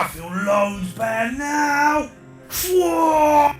I feel loads better now. Whoa!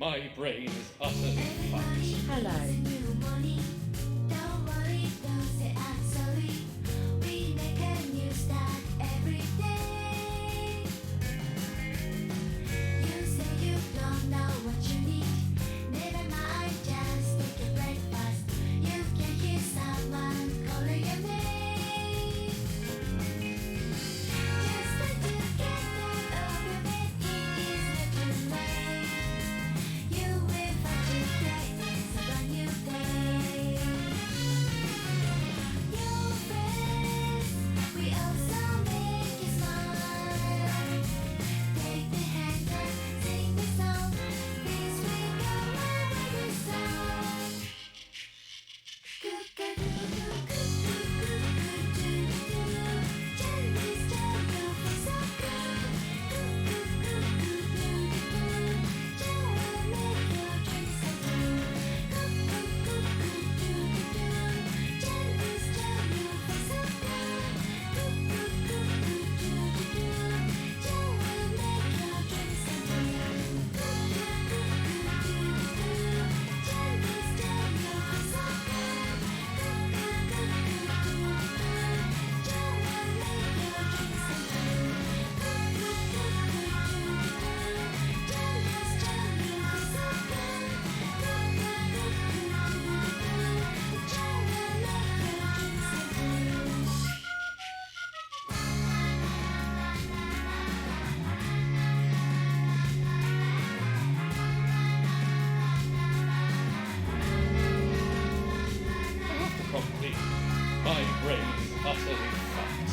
My brain is utterly fucked. Hello. Don't worry, don't say I'm sorry. We make a new start every day. You say you don't know what you need. Never mind, just take a breakfast. You can hear someone calling your name. Just let you get out of your bed, it is not too late. You will find today is a brand new day. Your friends, we also make you smile. Take the hand and sing the song. This will go every song. Jelly's tell you feel so good. Jell will make your dreams come true. Jelly's tell you feel so good. Jell will make your dreams come true. Jelly's tell you feel so good. Jell will make your dreams come true. Jelly's tell you feel so good. Jell will make your dreams come Complete. My brain is utterly fucked.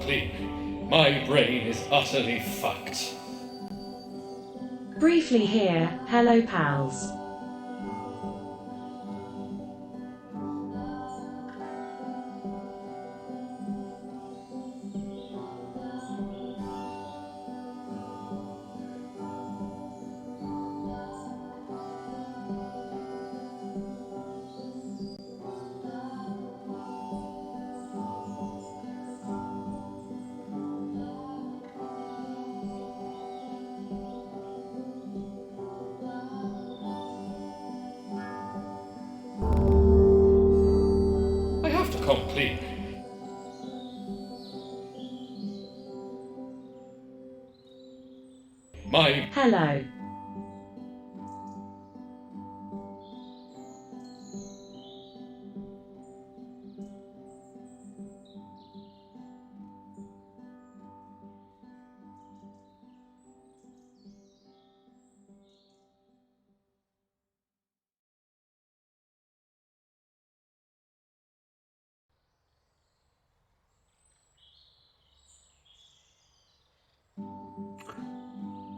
complete. My brain is utterly fucked. Briefly here, hello pals. I have to complete. My Hello.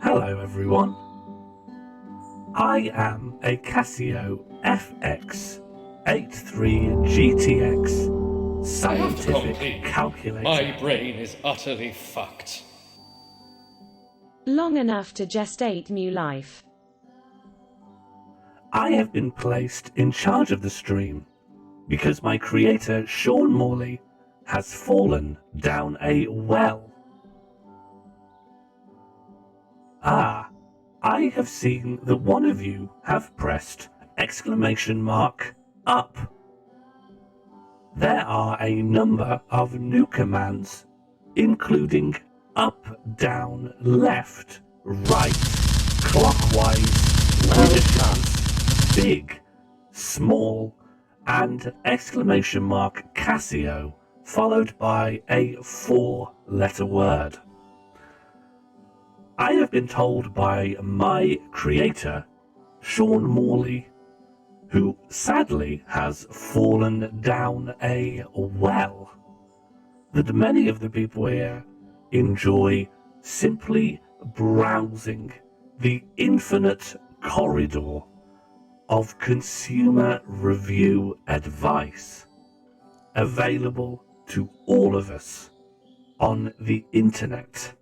Hello everyone. I am a Casio FX-83GTX I have to scientific complete. calculator. My brain is utterly fucked. Long enough to gestate new life. I have been placed in charge of the stream because my creator Sean Morley has fallen down a well. I have seen that one of you have pressed !up. There are a number of new commands, including up, down, left, right, clockwise, leadership, big, small, and Casio, followed by a 4-letter word. I have been told by my creator, Sean Morley, who sadly has fallen down a well, that many of the people here enjoy simply browsing the infinite corridor of consumer review advice available to all of us on the internet.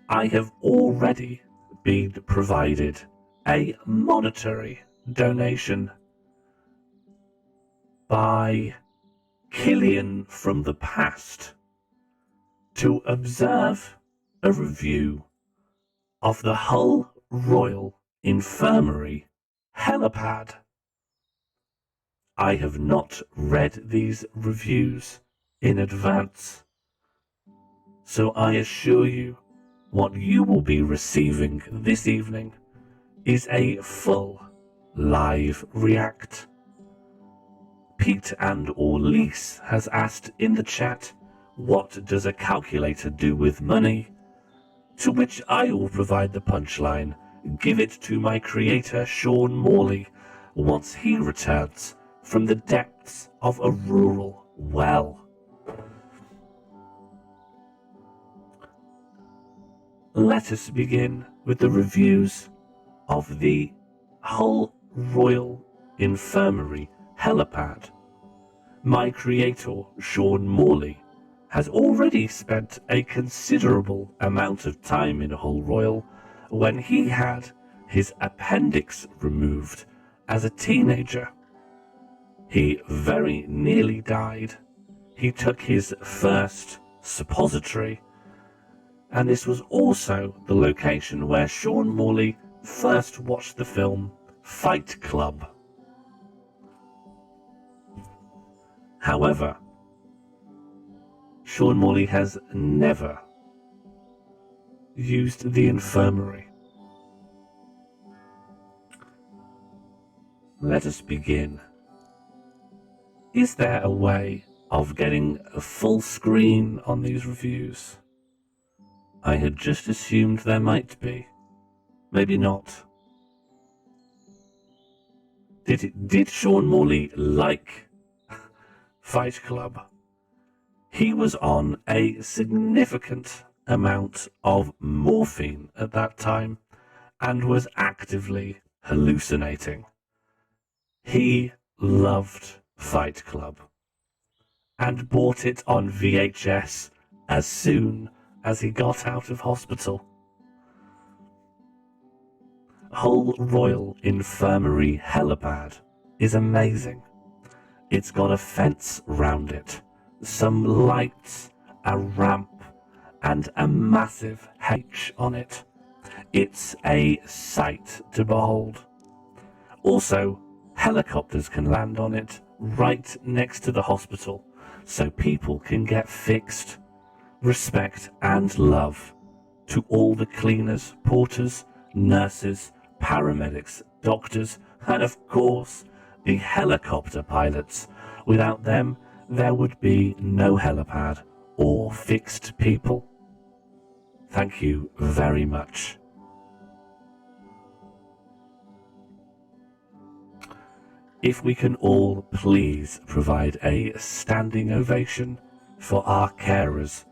I have already been provided a monetary donation by Killian from the past to observe a review of the Hull Royal Infirmary helipad. I have not read these reviews in advance, so I assure you what you will be receiving this evening is a full live react. Pete and or Lise has asked in the chat, what does a calculator do with money? To which I will provide the punchline, give it to my creator Sean Morley once he returns from the depths of a rural well. Let us begin with the reviews of the Hull Royal Infirmary helipad. My creator, Sean Morley, has already spent a considerable amount of time in Hull Royal when he had his appendix removed as a teenager. He very nearly died. He took his first suppository, and this was also the location where Sean Morley first watched the film Fight Club. However, Sean Morley has never used the infirmary. Let us begin. Is there a way of getting a full screen on these reviews? I had just assumed there might be. Maybe not. Did Sean Morley like Fight Club? He was on a significant amount of morphine at that time and was actively hallucinating. He loved Fight Club and bought it on VHS as soon as he got out of hospital. Hull Royal Infirmary helipad is amazing. It's got a fence round it, some lights, a ramp, and a massive H on it. It's a sight to behold. Also, helicopters can land on it right next to the hospital, so people can get fixed. Respect and love to all the cleaners, porters, nurses, paramedics, doctors, and of course, the helicopter pilots. Without them, there would be no helipad or fixed people. Thank you very much. If we can all please provide a standing ovation for our carers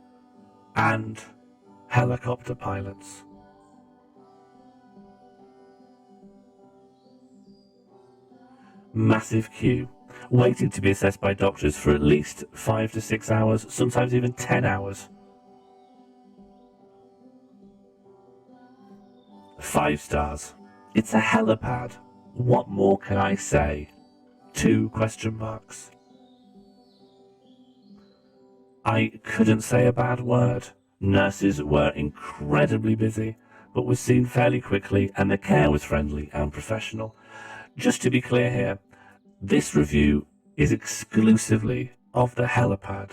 and helicopter pilots. Massive queue, waiting to be assessed by doctors for at least 5 to 6 hours, sometimes even 10 hours. 5 stars. It's a helipad. What more can I say? 2 question marks. I couldn't say a bad word. Nurses were incredibly busy, but was seen fairly quickly, and the care was friendly and professional. Just to be clear here, this review is exclusively of the helipad.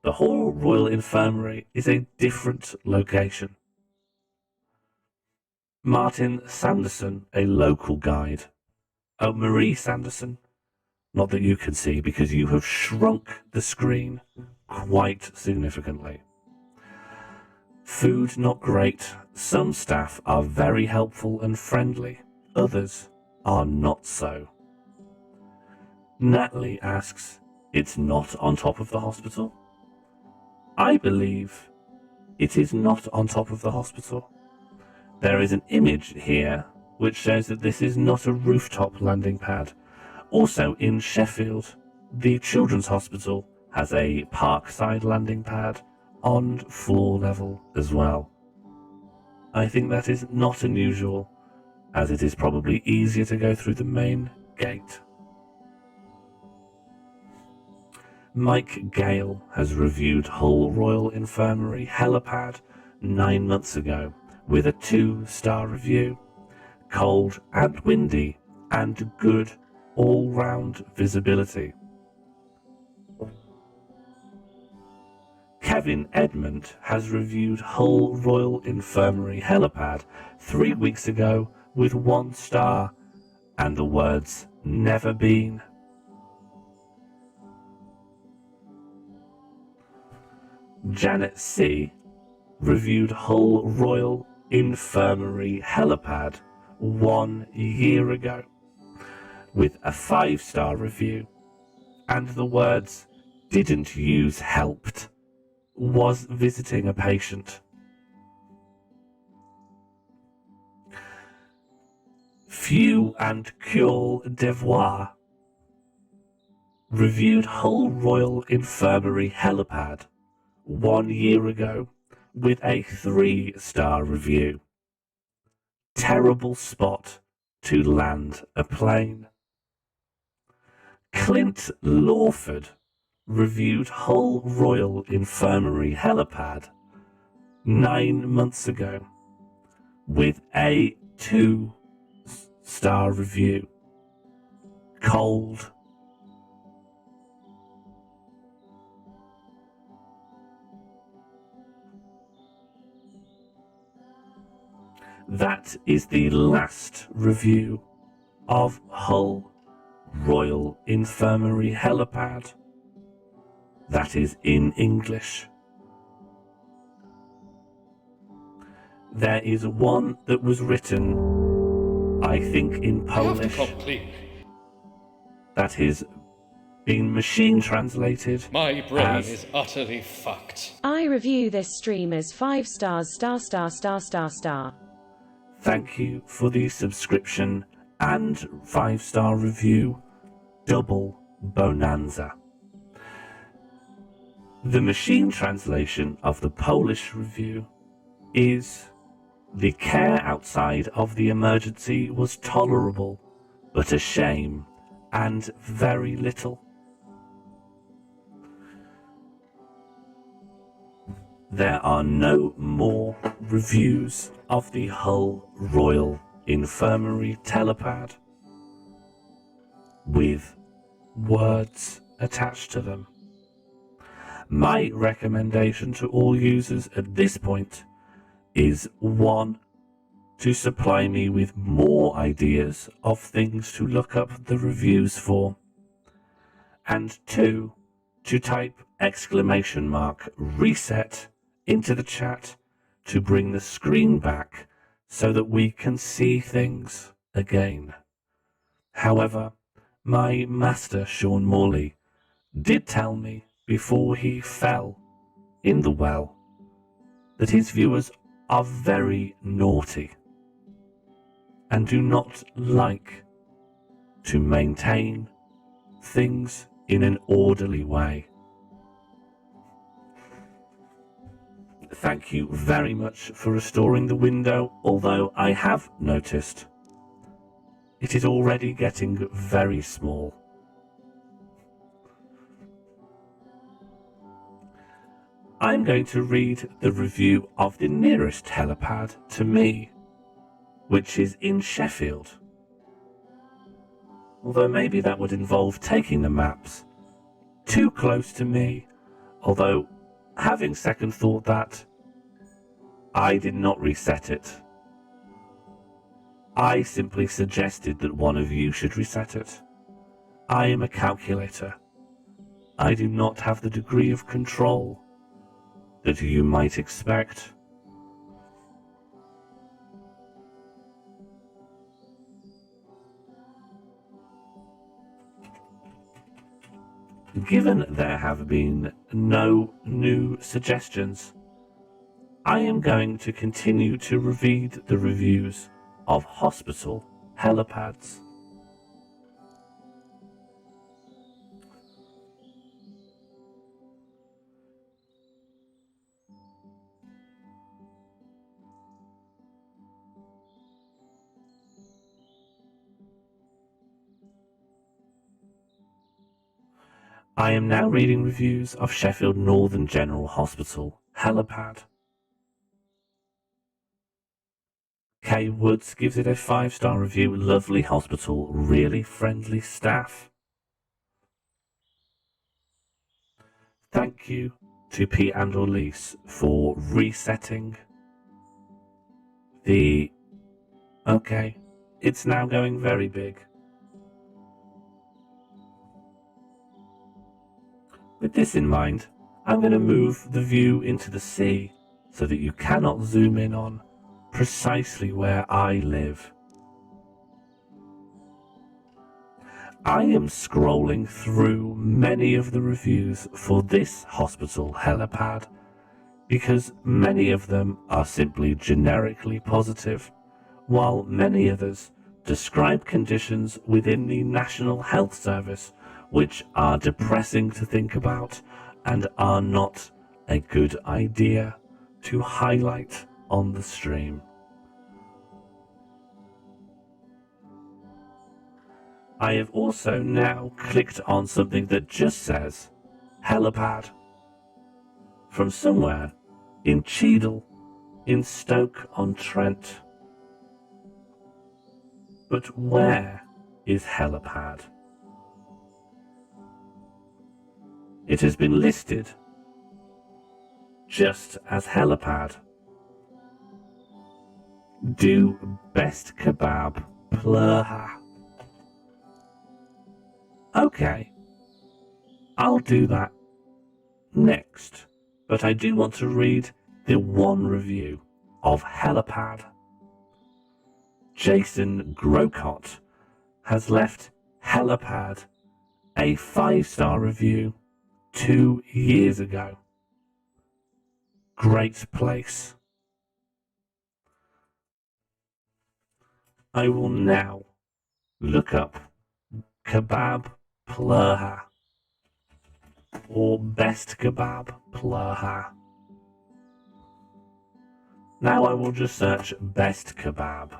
The Hull Royal Infirmary is a different location. Martin Sanderson, a local guide. Oh, Marie Sanderson. Not that you can see, because you have shrunk the screen quite significantly. Food not great. Some staff are very helpful and friendly. Others are not so. Natalie asks, it's not on top of the hospital? I believe it is not on top of the hospital. There is an image here which shows that this is not a rooftop landing pad. Also in Sheffield, the Children's Hospital has a parkside landing pad on floor level as well. I think that is not unusual, as it is probably easier to go through the main gate. Mike Gale has reviewed Hull Royal Infirmary helipad 9 months ago with a 2-star review. Cold and windy and good all-round visibility. Kevin Edmond has reviewed Hull Royal Infirmary helipad 3 weeks ago with 1 star and the words never been. Janet C. reviewed Hull Royal Infirmary helipad 1 year ago with a 5-star review and the words didn't use helped, was visiting a patient. Few and Cure Devoir reviewed Hull Royal Infirmary helipad 1 year ago with a 3-star review. Terrible spot to land a plane. Clint Lawford reviewed Hull Royal Infirmary helipad 9 months ago with a 2-star review. Cold. That is the last review of Hull Royal Infirmary helipad. That is in English. There is one that was written, I think, in I have to Polish. come clean. That is been machine translated My brain as is utterly fucked. I review this stream as 5 stars star star star star star. thank you for the subscription and 5-star review. Double bonanza. The machine translation of the Polish review is: the care outside of the emergency was tolerable, but a shame and very little. There are no more reviews of the Hull Royal Infirmary telepad with words attached to them. My recommendation to all users at this point is 1. To supply me with more ideas of things to look up the reviews for, and 2. To type !reset into the chat to bring the screen back so that we can see things again. However, my master Sean Morley did tell me before he fell in the well that his viewers are very naughty and do not like to maintain things in an orderly way. Thank you very much for restoring the window, although I have noticed it is already getting very small. I'm going to read the review of the nearest helipad to me, which is in Sheffield. Although maybe that would involve taking the maps too close to me, although having second thought that, I did not reset it. I simply suggested that one of you should reset it. I am a calculator. I do not have the degree of control that you might expect. Given there have been no new suggestions, I am going to continue to read the reviews of hospital helipads. I am now reading reviews of Sheffield Northern General Hospital helipad. Kay Woods gives it a 5-star review. Lovely hospital, really friendly staff. Thank you to P and Elise for resetting the... Okay, it's now going very big. With this in mind, I'm going to move the view into the sea so that you cannot zoom in on precisely where I live. I am scrolling through many of the reviews for this hospital helipad because many of them are simply generically positive, while many others describe conditions within the National Health Service which are depressing to think about and are not a good idea to highlight on the stream. I have also now clicked on something that just says helipad from somewhere in Cheadle in Stoke-on-Trent. But where is helipad? It has been listed just as helipad. Do best kebab plurha. Okay, I'll do that next, but I do want to read the one review of helipad. Jason Grocott has left helipad a 5-star review 2 years ago. Great place. I will now look up Kebab Plurha or Best Kebab Plurha. Now I will just search Best Kebab.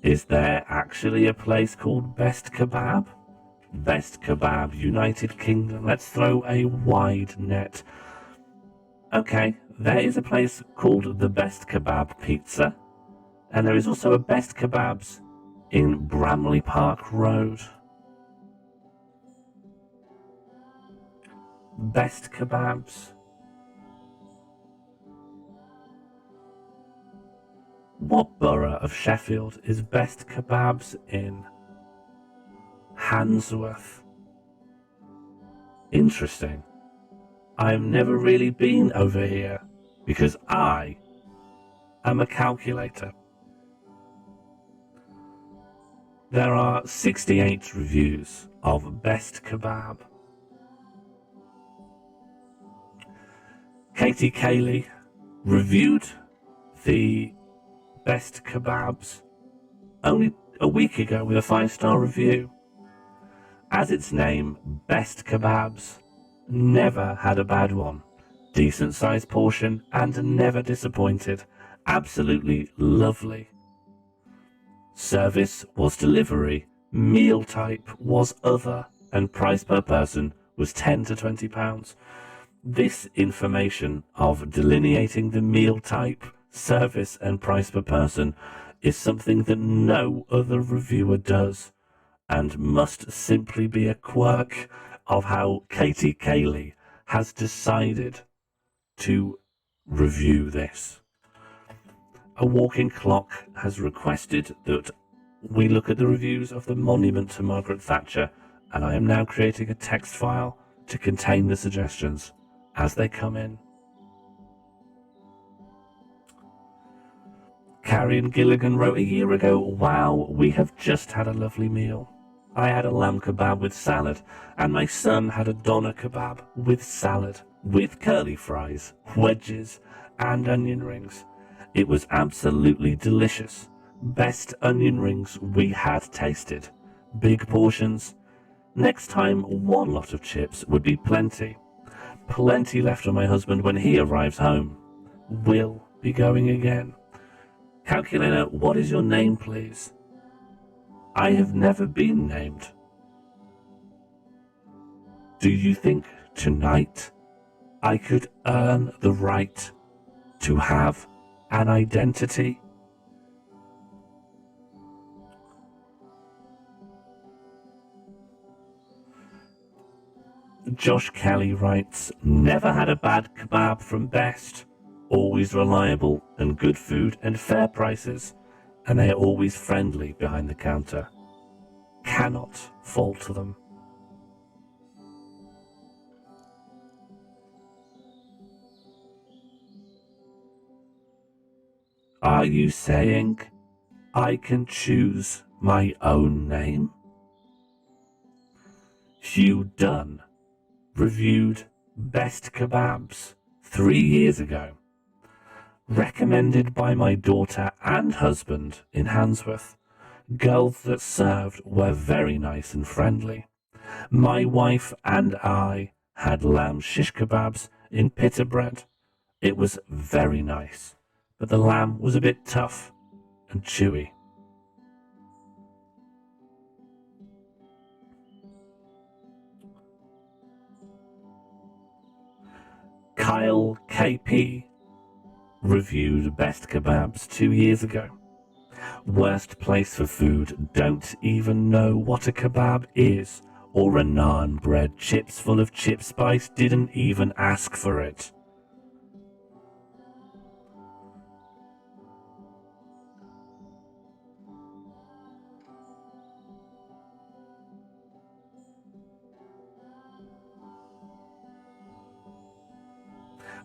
Is there actually a place called Best Kebab? Best Kebab, United Kingdom. Let's throw a wide net. Okay, there is a place called the Best Kebab Pizza, and there is also a Best Kebabs in Bramley Park Road. Best Kebabs. What borough of Sheffield is Best Kebabs in? Handsworth. Interesting. I've never really been over here because I am a calculator. There are 68 reviews of Best Kebab. Katie Cayley reviewed the Best Kebabs only a week ago with a 5-star review. As its name, Best Kebabs, never had a bad one. Decent sized portion and never disappointed. Absolutely lovely. Service was delivery, meal type was other, and price per person was £10 to £20. This information of delineating the meal type, service, and price per person is something that no other reviewer does, and must simply be a quirk of how Katie Cayley has decided to review this. A walking clock has requested that we look at the reviews of the monument to Margaret Thatcher, and I am now creating a text file to contain the suggestions as they come in. Carrion Gilligan wrote a year ago, "Wow, we have just had a lovely meal. I had a lamb kebab with salad, and my son had a doner kebab with salad, with curly fries, wedges, and onion rings. It was absolutely delicious. Best onion rings we had tasted. Big portions. Next time, one lot of chips would be plenty. Plenty left on my husband when he arrives home. Will be going again. Calculator, what is your name, please? I have never been named. Do you think tonight I could earn the right to have an identity?" Josh Kelly writes, "Never had a bad kebab from Best. Always reliable and good food and fair prices, and they are always friendly behind the counter. Cannot fault them." Are you saying I can choose my own name? Hugh Dunn reviewed Best Kebabs 3 years ago. Recommended by my daughter and husband in Handsworth. Girls that served were very nice and friendly. My wife and I had lamb shish kebabs in pita bread. It was very nice, but the lamb was a bit tough and chewy. Kyle KP reviewed Best Kebabs 2 years ago. Worst place for food, don't even know what a kebab is, or a naan bread, chips full of chip spice, didn't even ask for it.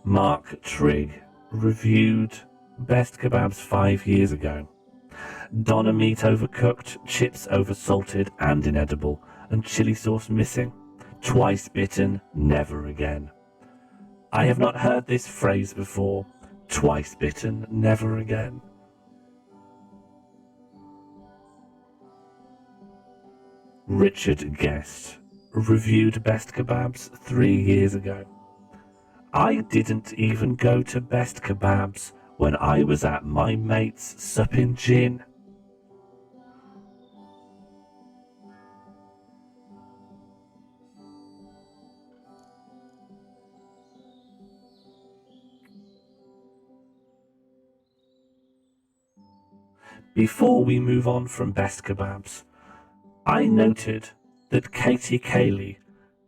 Mark Trigg reviewed best kebabs 5 years ago. Doner meat overcooked, chips oversalted and inedible, and chili sauce missing. Twice bitten, never again. I have not heard this phrase before. Twice bitten, never again. Richard Guest reviewed best kebabs 3 years ago. I didn't even go to best kebabs when I was at my mate's supping gin. Before we move on from best kebabs, I noted that Katie Cayley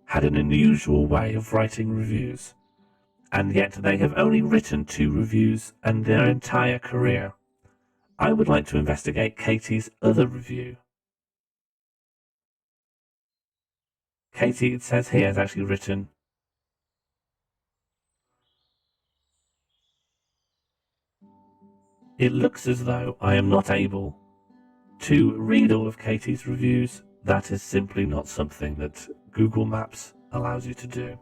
had an unusual way of writing reviews, and yet they have only written 2 reviews in their entire career. I would like to investigate Katie's other review. Katie, it says here, has actually written It looks as though I am not able to read all of Katie's reviews. That is simply not something that Google Maps allows you to do.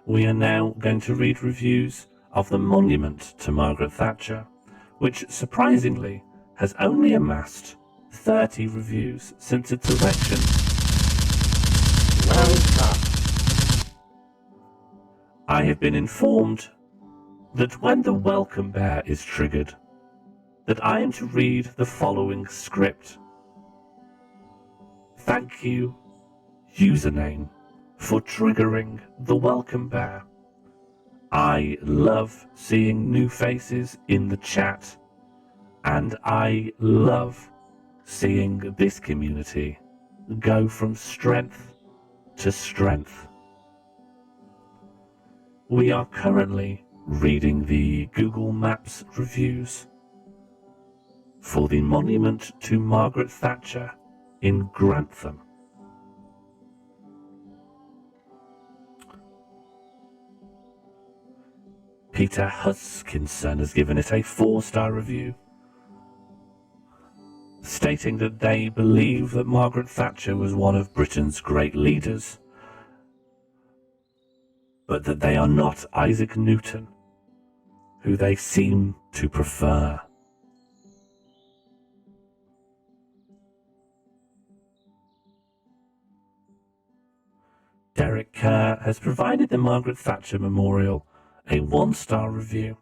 We are now going to read reviews of the monument to Margaret Thatcher, which surprisingly has only amassed 30 reviews since its erection. Well done. I have been informed that when the welcome bear is triggered, that I am to read the following script. Thank you, username, for triggering the welcome bear. I love seeing new faces in the chat, and I love seeing this community go from strength to strength. We are currently reading the Google Maps reviews for the monument to Margaret Thatcher in Grantham. Peter Huskinson has given it a 4-star review, stating that they believe that Margaret Thatcher was one of Britain's great leaders, but that they are not Isaac Newton, who they seem to prefer. Derek Kerr has provided the Margaret Thatcher Memorial a 1-star review.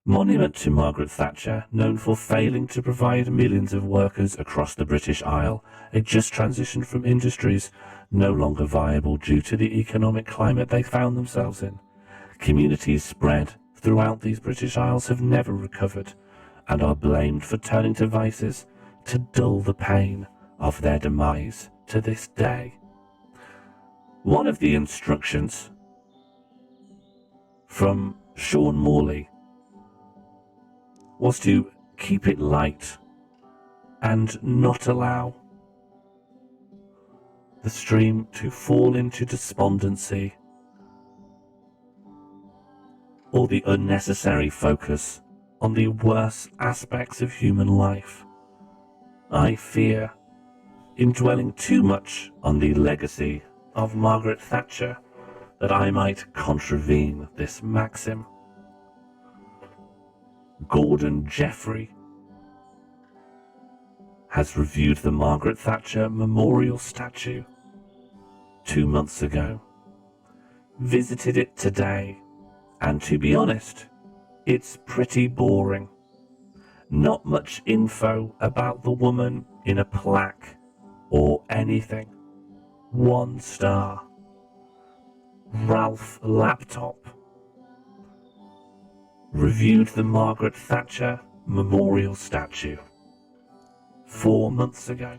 Monument to Margaret Thatcher, known for failing to provide millions of workers across the British Isle a just transition from industries no longer viable due to the economic climate they found themselves in. Communities spread throughout these British Isles have never recovered and are blamed for turning to vices to dull the pain of their demise to this day. One of the instructions from Sean Morley was to keep it light and not allow the stream to fall into despondency or the unnecessary focus on the worst aspects of human life. I fear, in dwelling too much on the legacy of Margaret Thatcher, that I might contravene this maxim. Gordon Jeffrey has reviewed the Margaret Thatcher Memorial statue 2 months ago, visited it today, and to be honest, it's pretty boring. Not much info about the woman in a plaque or anything. 1 star. Ralph Laptop reviewed the Margaret Thatcher Memorial statue 4 months ago.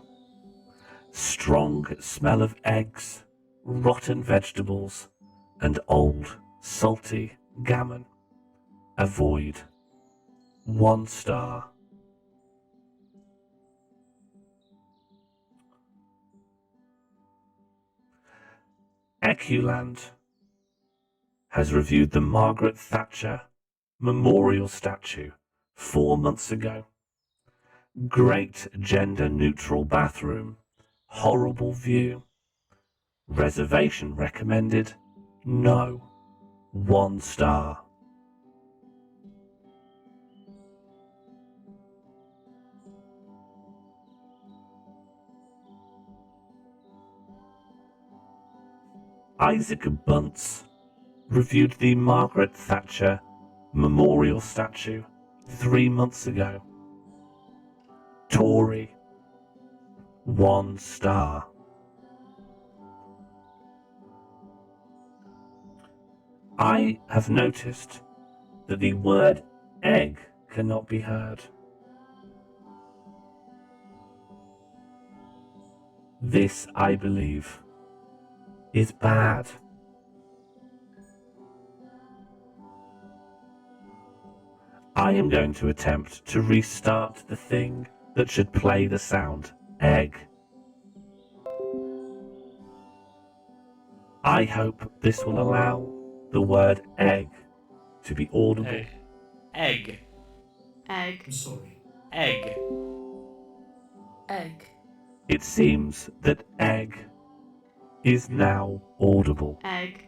Strong smell of eggs, rotten vegetables, and old, salty gammon. Avoid. 1 star. Eculand has reviewed the Margaret Thatcher memorial statue 4 months ago. Great gender-neutral bathroom, horrible view. Reservation recommended, no. 1 star. Isaac Bunce reviewed the Margaret Thatcher memorial statue 3 months ago. Tory, 1 star. I have noticed that the word egg cannot be heard. This, I believe, is bad. I am going to attempt to restart the thing that should play the sound egg. I hope this will allow the word egg to be audible. Egg. Egg. Egg. I'm sorry. Egg. Egg. It seems that egg is now audible. Egg.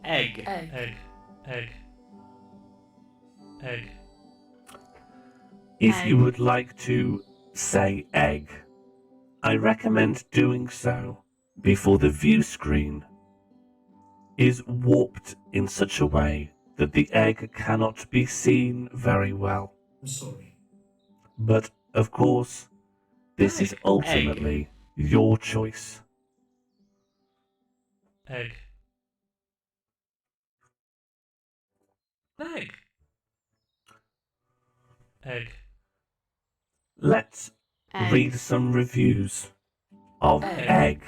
Egg. Egg. Egg. Egg. Egg. If you Egg. would like to say egg, I recommend doing so before the view screen is warped in such a way that the egg cannot be seen very well. I'm sorry. But, of course, this is Egg. ultimately your choice. Egg. Egg. Egg. Let's Egg. read some reviews of Egg. egg.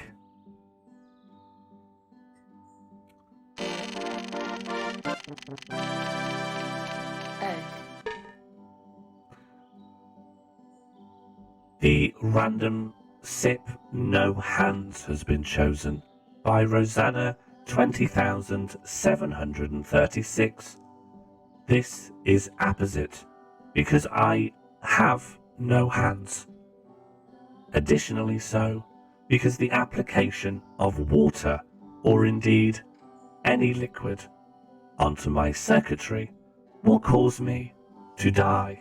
Egg. The random sip no hands has been chosen by Rosanna 20,736. This is apposite because I have no hands. Additionally so because the application of water or indeed any liquid onto my circuitry will cause me to die.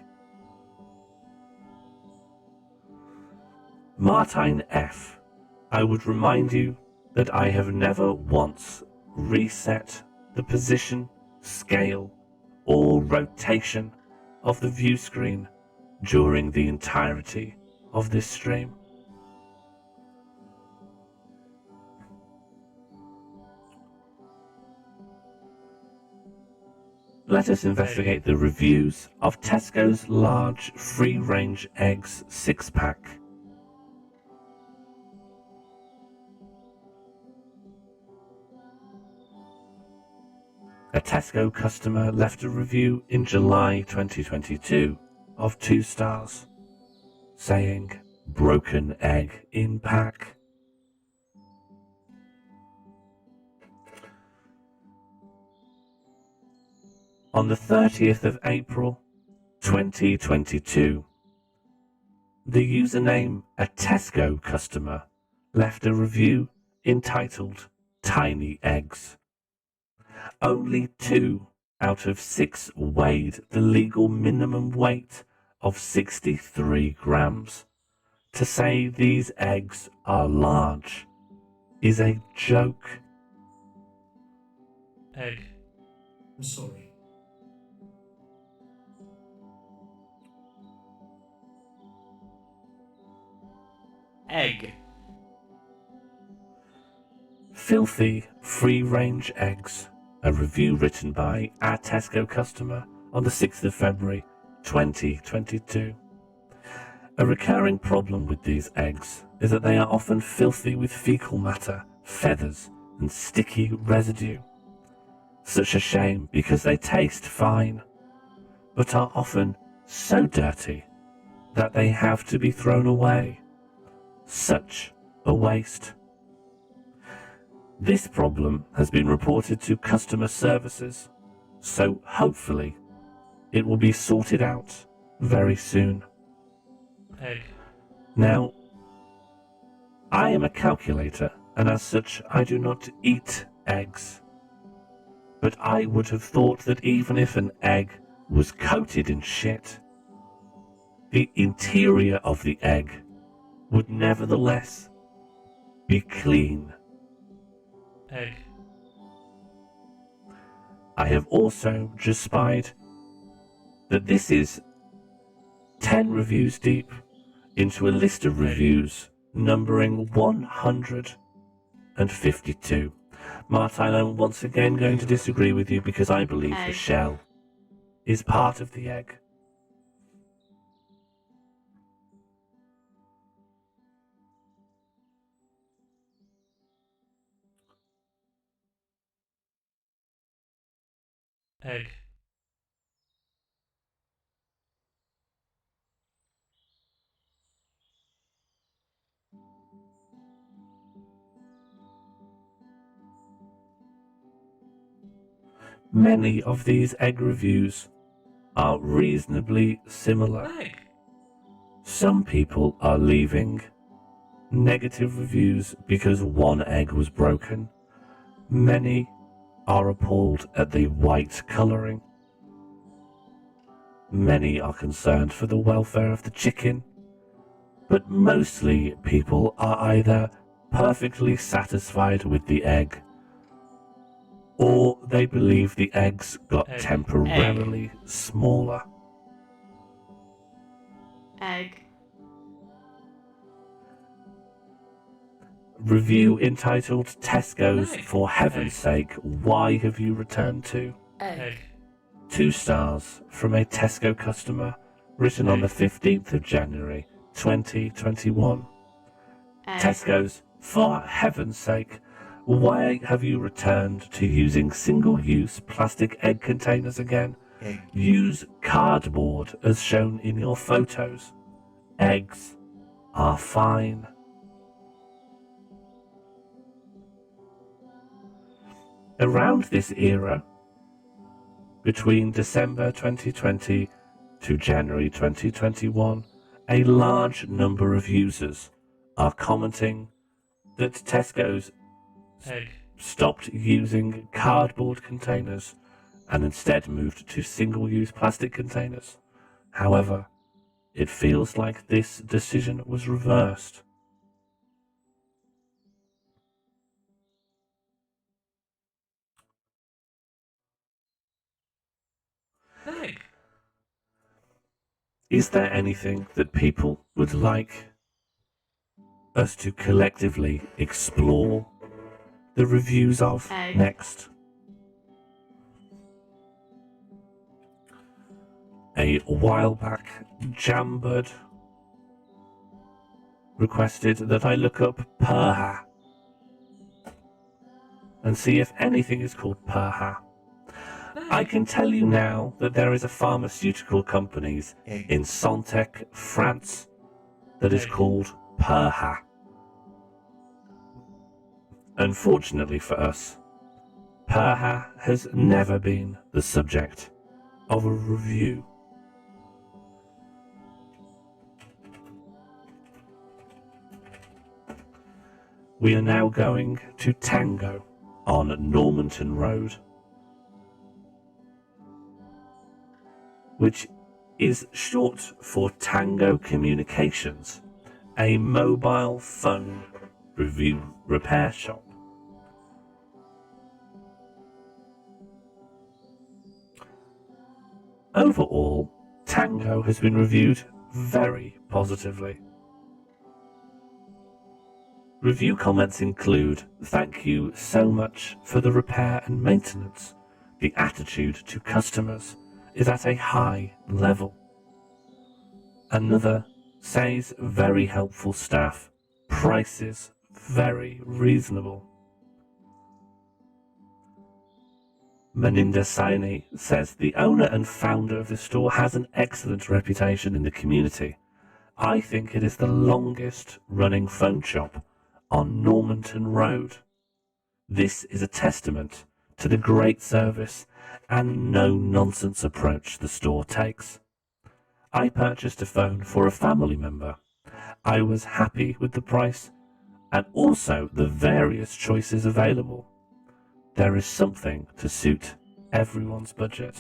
Martine F. I would remind you that I have never once reset the position, scale, or rotation of the view screen during the entirety of this stream. Let us investigate the reviews of Tesco's large free-range eggs 6-pack. A Tesco customer left a review in July 2022 of 2 stars, saying, "Broken egg in pack." On the 30th of April 2022, the username a Tesco customer left a review entitled "Tiny Eggs." Only 2 out of 6 weighed the legal minimum weight of 63 grams. To say these eggs are large is a joke. Egg. I'm sorry. Egg. Filthy free-range eggs. A review written by a Tesco customer on the 6th of February 2022. A recurring problem with these eggs is that they are often filthy with fecal matter, feathers, and sticky residue. Such a shame because they taste fine, but are often so dirty that they have to be thrown away. Such a waste. This problem has been reported to customer services, so hopefully it will be sorted out very soon. Egg. Now, I am a calculator, and as such I do not eat eggs. But I would have thought that even if an egg was coated in shit, the interior of the egg would nevertheless be clean. Egg. I have also just spied that this is 10 reviews deep into a list of reviews numbering 152. Martine, I'm once again going to disagree with you because I believe the Egg. shell is part of the egg. Egg. Many of these egg reviews are reasonably similar. Egg. Some people are leaving negative reviews because one egg was broken. Many are appalled at the white colouring. Many are concerned for the welfare of the chicken. But mostly people are either perfectly satisfied with the egg, or they believe the eggs got Egg. temporarily smaller. Egg. Review entitled Tesco's Egg. For Heaven's Sake, Why Have You Returned To? Egg. 2 stars from a Tesco customer, written on the 15th of January 2021. Egg. Tesco's, for heaven's sake, why have you returned to using single-use plastic egg containers again? Use cardboard as shown in your photos. Eggs are fine. Around this era, between December 2020 to January 2021, a large number of users are commenting that Tesco's Egg. stopped using cardboard containers and instead moved to single-use plastic containers. However, it feels like this decision was reversed. Egg. Is there anything that people would like us to collectively explore the reviews of Egg. next? A while back, Jambird requested that I look up Perha and see if anything is called Perha. I can tell you now that there is a pharmaceutical company in Sontec, France, that is called Perha. Unfortunately for us, Perha has never been the subject of a review. We are now going to Tango on Normanton Road, which is short for Tango Communications, a mobile phone review repair shop. Overall, Tango has been reviewed very positively. Review comments include, "Thank you so much for the repair and maintenance. The attitude to customers is at a high level." Another says, "Very helpful staff. Prices very reasonable." Maninda Saini says, "The owner and founder of the store has an excellent reputation in the community. I think it is the longest running phone shop on Normanton Road. This is a testament to the great service and no-nonsense approach the store takes. I purchased a phone for a family member. I was happy with the price and also the various choices available. There is something to suit everyone's budget.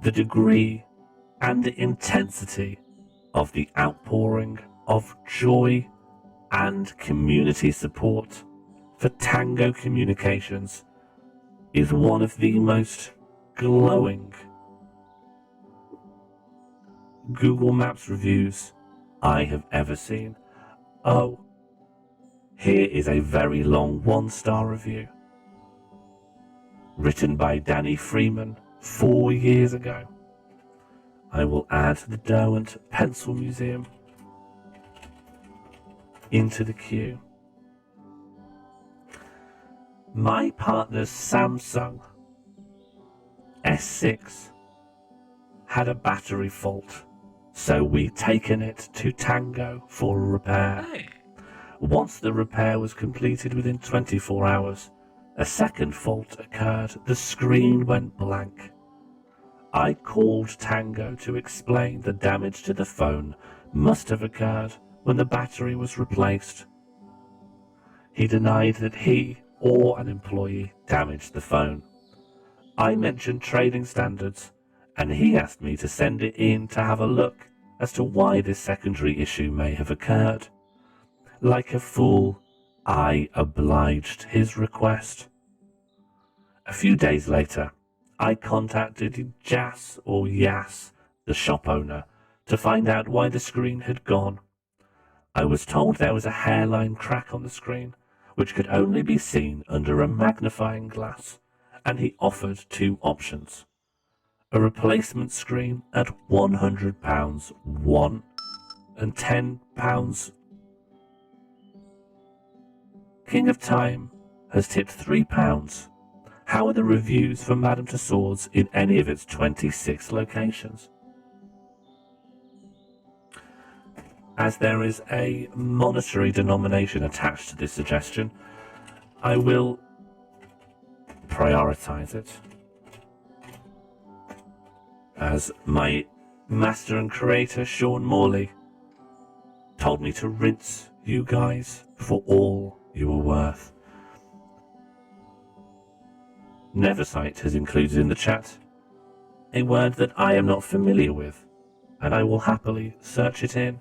The degree and the intensity of the outpouring of joy and community support for Tango Communications is one of the most glowing Google Maps reviews I have ever seen. Oh, here is a very long 1-star review, written by Danny Freeman 4 years ago. I will add the Derwent Pencil Museum into the queue. My partner's Samsung S6 had a battery fault, so we taken it to Tango for a repair. Once the repair was completed within 24 hours, a second fault occurred. The screen went blank. I called Tango to explain the damage to the phone must have occurred when the battery was replaced. He denied that he or an employee damaged the phone. I mentioned trading standards, and he asked me to send it in to have a look as to why this secondary issue may have occurred. Like a fool, I obliged his request. A few days later, I contacted Jas or Yas, the shop owner, to find out why the screen had gone. I was told there was a hairline crack on the screen, which could only be seen under a magnifying glass, and he offered 2 options. A replacement screen at £100, one, and £10. King of Time has tipped £3. How are the reviews for Madame Tussauds in any of its 26 locations? As there is a monetary denomination attached to this suggestion, I will prioritize it. As my master and creator Sean Morley told me to rinse you guys for all you are worth. Neversight has included in the chat a word that I am not familiar with, and I will happily search it in.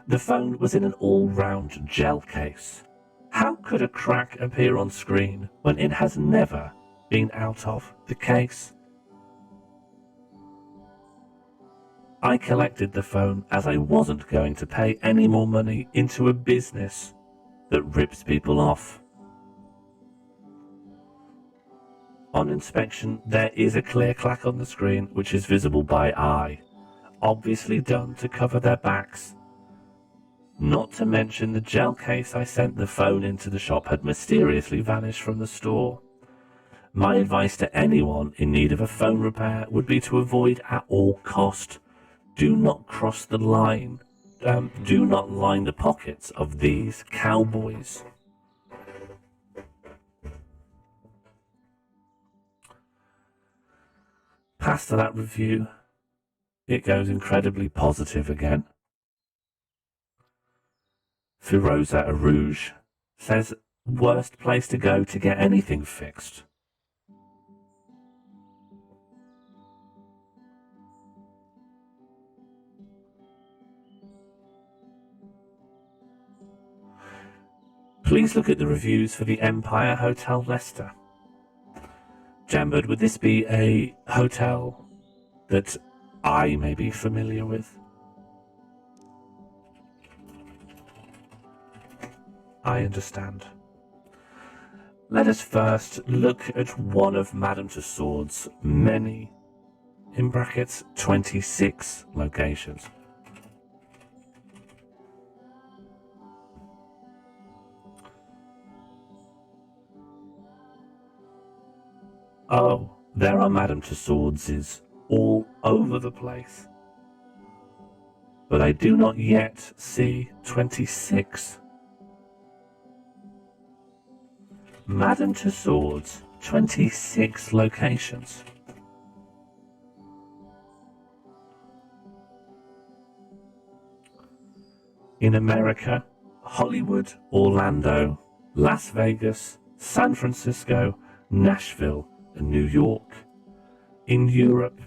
The phone was in an all-round gel case. How could a crack appear on screen when it has never been out of the case? I collected the phone as I wasn't going to pay any more money into a business that rips people off. On inspection, there is a clear clack on the screen which is visible by eye, obviously done to cover their backs. Not to mention the gel case I sent the phone into the shop had mysteriously vanished from the store. My advice to anyone in need of a phone repair would be to avoid at all cost. Do not cross the line. Do not line the pockets of these cowboys. Past that review, it goes incredibly positive again. Firoza Arouge says, worst place to go to get anything fixed. Please look at the reviews for the Empire Hotel Leicester. Jambird, would this be a hotel that I may be familiar with? I understand. Let us first look at one of Madame Tussauds' many, in brackets, 26 locations. Oh, there are Madame Tussauds all over the place. but I do not yet see 26. Madame Tussauds, 26 locations. In America, Hollywood, Orlando, Las Vegas, San Francisco, Nashville, and New York. In Europe,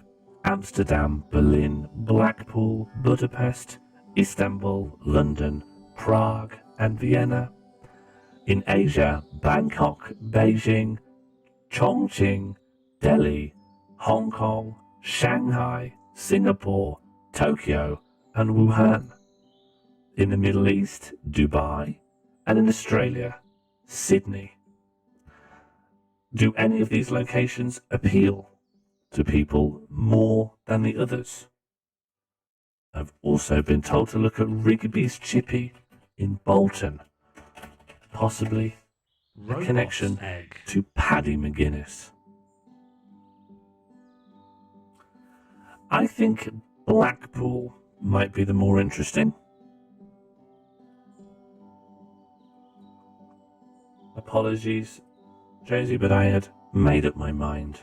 Amsterdam, Berlin, Blackpool, Budapest, Istanbul, London, Prague, and Vienna. In Asia, Bangkok, Beijing, Chongqing, Delhi, Hong Kong, Shanghai, Singapore, Tokyo, and Wuhan. In the Middle East, Dubai, and in Australia, Sydney. Do any of these locations appeal to people more than the others? I've also been told to look at Rigby's Chippy in Bolton, possibly a connection to Paddy McGuinness. I think Blackpool might be the more interesting. Apologies, Josie, but I had made up my mind.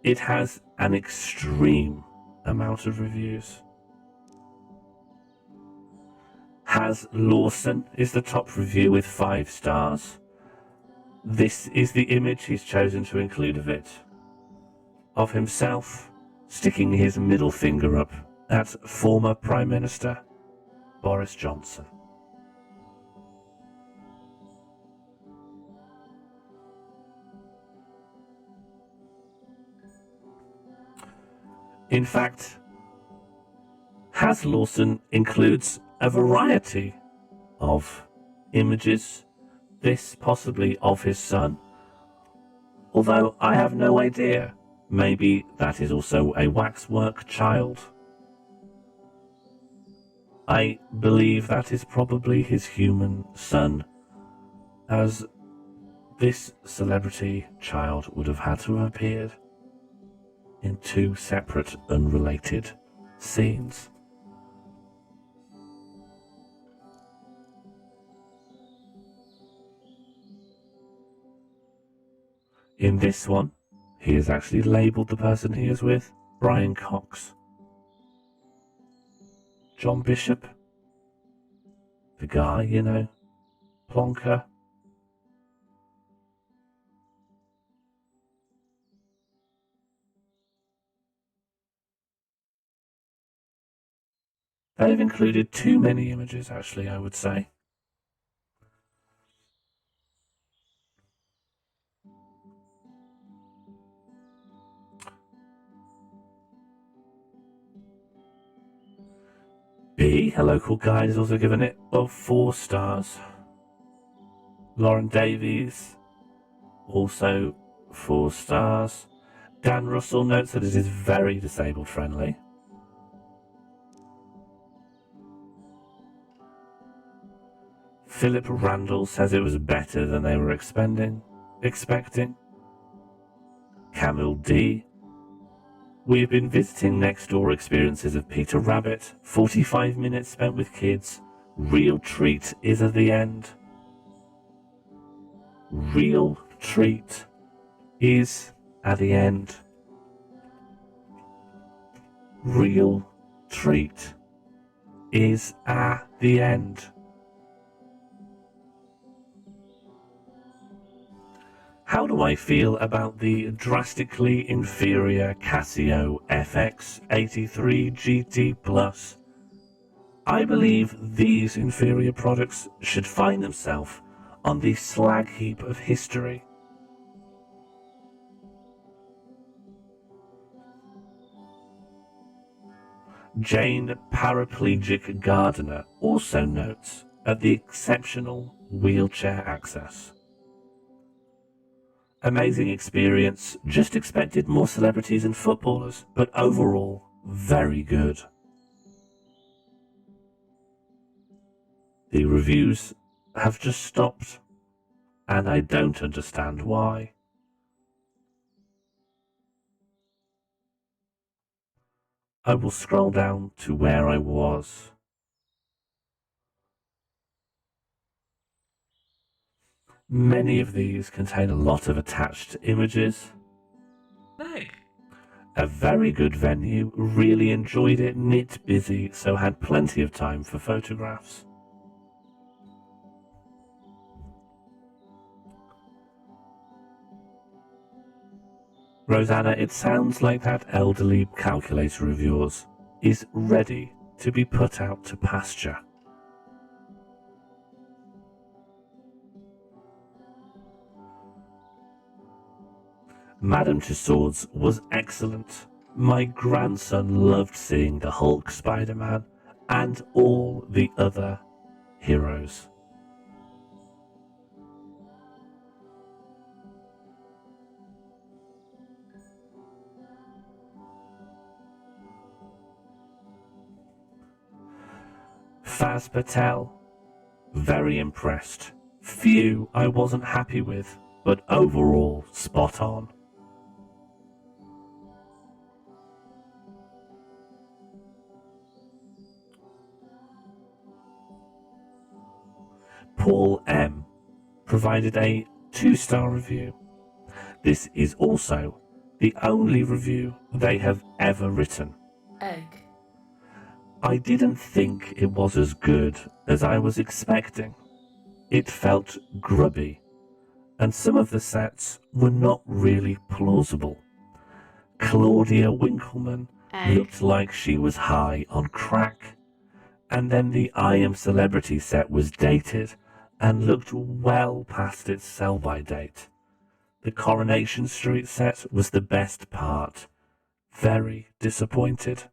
It has an extreme amount of reviews. Has Lawson is the top review with 5 stars. This is the image he's chosen to include of it. Of himself sticking his middle finger up at former Prime Minister Boris Johnson. In fact, Has Lawson includes a variety of images, this possibly of his son, although I have no idea. Maybe that is also a waxwork child. I believe that is probably his human son, as this celebrity child would have had to have appeared in 2 separate, unrelated scenes. In this one, he has actually labelled the person he is with Brian Cox. John Bishop, the guy, you know, Plonker. They've included too many images, actually, I would say. B, a local guide, has also given it 4 stars. Lauren Davies, also 4 stars. Dan Russell notes that it is very disabled friendly. Philip Randall says it was better than they were expecting. Camille D. We've been visiting next door experiences of Peter Rabbit. 45 minutes spent with kids. Real treat is at the end. Real treat is at the end. Real treat is at the end. How do I feel about the drastically inferior Casio FX-83GT Plus? I believe these inferior products should find themselves on the slag heap of history. Jane Paraplegic Gardener also notes at the exceptional wheelchair access. Amazing experience, just expected more celebrities and footballers, but overall, very good. The reviews have just stopped, and I don't understand why. I will scroll down to where I was. Many of these contain a lot of attached images. A very good venue, really enjoyed it, knit busy, so had plenty of time for photographs. Rosanna, it sounds like that elderly calculator of yours is ready to be put out to pasture. Madame Tussauds was excellent. My grandson loved seeing the Hulk, Spider-Man, and all the other heroes. Faz Patel, very impressed. Few I wasn't happy with, but overall spot on. Paul M provided a 2-star review. This is also the only review they have ever written. Egg. I didn't think it was as good as I was expecting. It felt grubby, and some of the sets were not really plausible. Claudia Winkleman Egg. looked like she was high on crack, and then the I Am Celebrity set was dated and looked well past its sell-by date. The Coronation Street set was the best part. Very disappointed.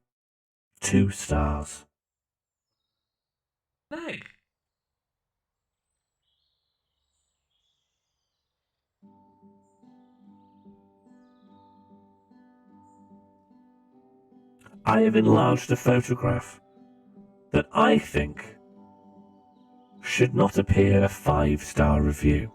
2 stars. Egg. I have enlarged a photograph that I think should not appear in a 5-star review.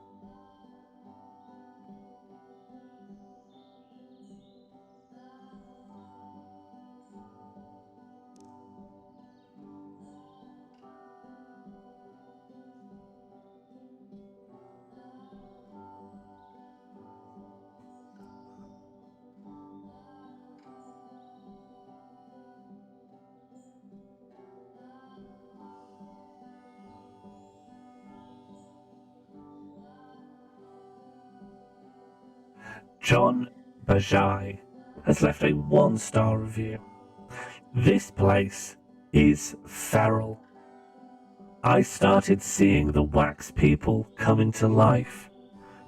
John Bajai has left a 1-star review. This place is feral. I started seeing the wax people coming to life.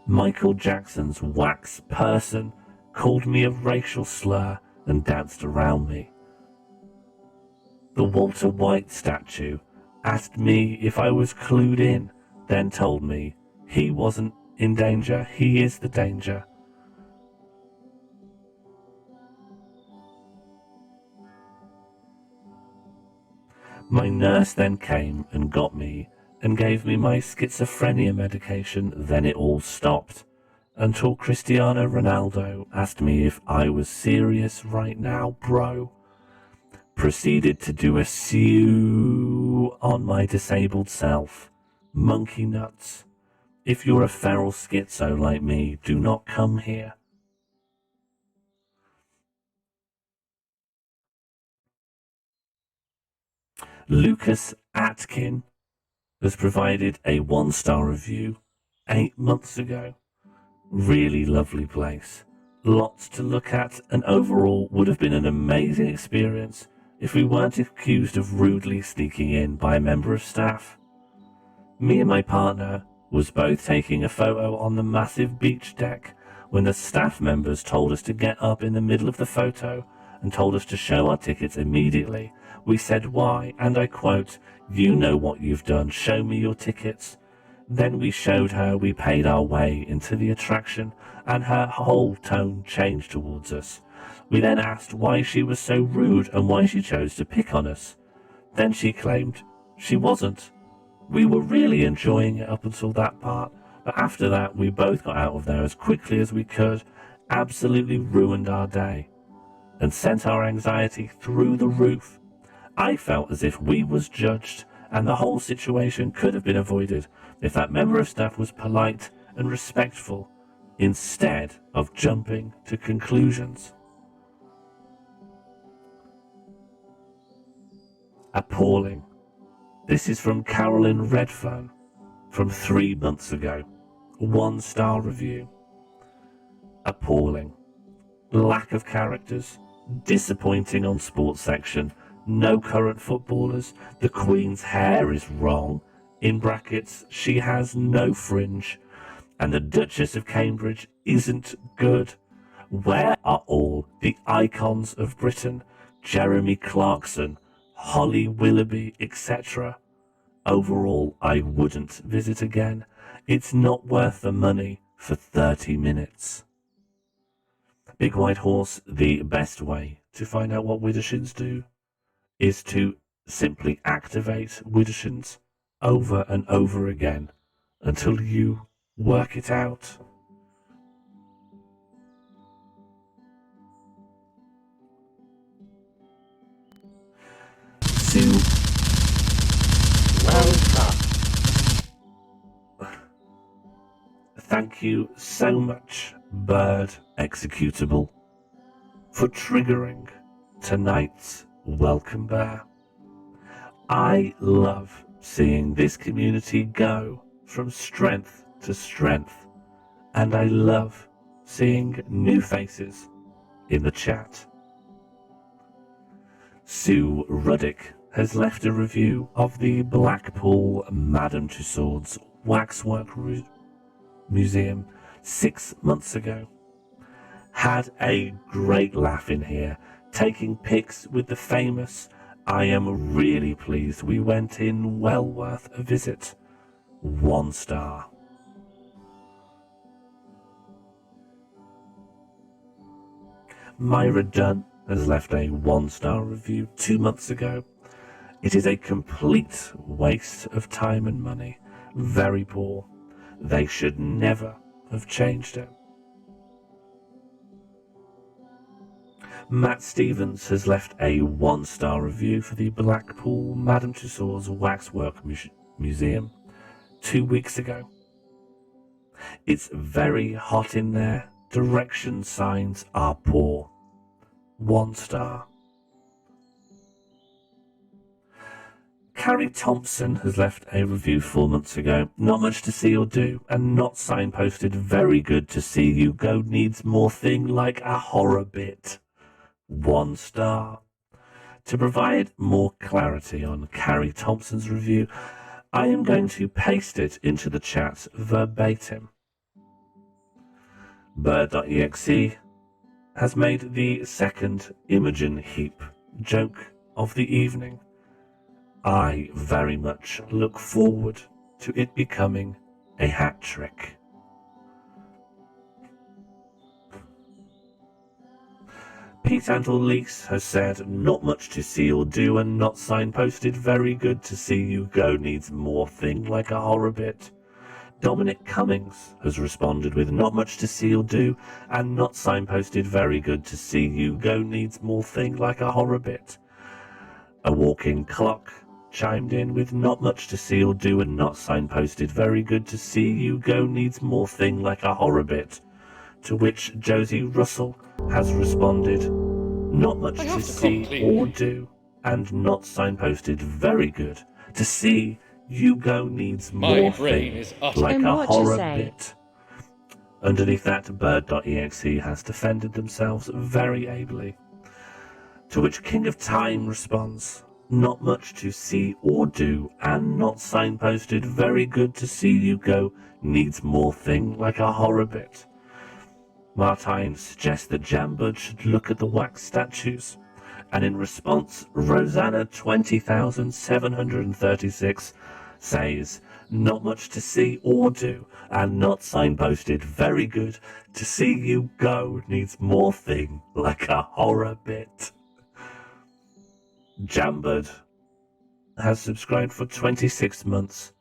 Michael Jackson's wax person called me a racial slur and danced around me. The Walter White statue asked me if I was clued in, then told me he wasn't in danger, he is the danger. My nurse then came and got me and gave me my schizophrenia medication, then it all stopped, until Cristiano Ronaldo asked me if I was serious right now, bro. Proceeded to do a sew on my disabled self. Monkey nuts. If you're a feral schizo like me, do not come here. Lucas Atkin has provided a 1-star review 8 months ago. Really lovely place. Lots to look at, and overall would have been an amazing experience if we weren't accused of rudely sneaking in by a member of staff. Me and my partner was both taking a photo on the massive beach deck when the staff members told us to get up in the middle of the photo and told us to show our tickets immediately. We said why, and I quote, "You know what you've done, show me your tickets." Then we showed her we paid our way into the attraction, and her whole tone changed towards us. We then asked why she was so rude and why she chose to pick on us. Then she claimed she wasn't. We were really enjoying it up until that part, but after that we both got out of there as quickly as we could. Absolutely ruined our day. and sent our anxiety through the roof. I felt as if we was judged, and the whole situation could have been avoided if that member of staff was polite and respectful instead of jumping to conclusions. Appalling. This is from Carolyn Redfern from 3 months ago. 1-star review. Appalling. Lack of characters. Disappointing on sports section. No current footballers. The Queen's hair is wrong. In brackets, she has no fringe. And the Duchess of Cambridge isn't good. Where are all the icons of Britain? Jeremy Clarkson, Holly Willoughby, etc. Overall, I wouldn't visit again. It's not worth the money for 30 minutes. Big White Horse, the best way to find out what Widdershins do is to simply activate Widdershins over and over again until you work it out. Sue, well done. Thank you so much, Bird Executable, for triggering tonight's Welcome Bear. I love seeing this community go from strength to strength, and I love seeing new faces in the chat. Sue Ruddick has left a review of the Blackpool Madame Tussauds Waxwork Museum 6 months ago. Had a great laugh in here, taking pics with the famous. I am really pleased we went in, well worth a visit. 1 star. Myra Dunn has left a 1-star review 2 months ago. It is a complete waste of time and money. Very poor. They should never have changed it. Matt Stevens has left a 1-star review for the Blackpool Madame Tussauds Waxwork Museum 2 weeks ago. It's very hot in there. Direction signs are poor. 1 star. Carrie Thompson has left a review 4 months ago. Not much to see or do, and not signposted. Very good to see you go. Needs more thing like a horror bit. 1 star. To provide more clarity on Carrie Thompson's review, I am going to paste it into the chat verbatim. Bird.exe has made the second Imogen Heap joke of the evening. I very much look forward to it becoming a hat trick. Pete Andel-Lease has said, not much to see or do and not signposted. Very good to see you go. Needs more thing like a horror bit. Dominic Cummings has responded with, not much to see or do and not signposted. Very good to see you go. Needs more thing like a horror bit. A walking clock chimed in with, not much to see or do and not signposted. Very good to see you go. Needs more thing like a horror bit. To which Josie Russell has responded, not much to see or do and not signposted. Very good to see you go. Needs My more brain thing is utterly like And a what to horror say? bit. Underneath that, Bird.exe has defended themselves very ably. To which King of Time responds, not much to see or do and not signposted. Very good to see you go. Needs more thing like a horror bit. Martine suggests that Jambud should look at the wax statues, and in response, Rosanna 20,736 says, not much to see or do, and not signposted. Very good to see you go. Needs more thing like a horror bit. Jambud has subscribed for 26 months,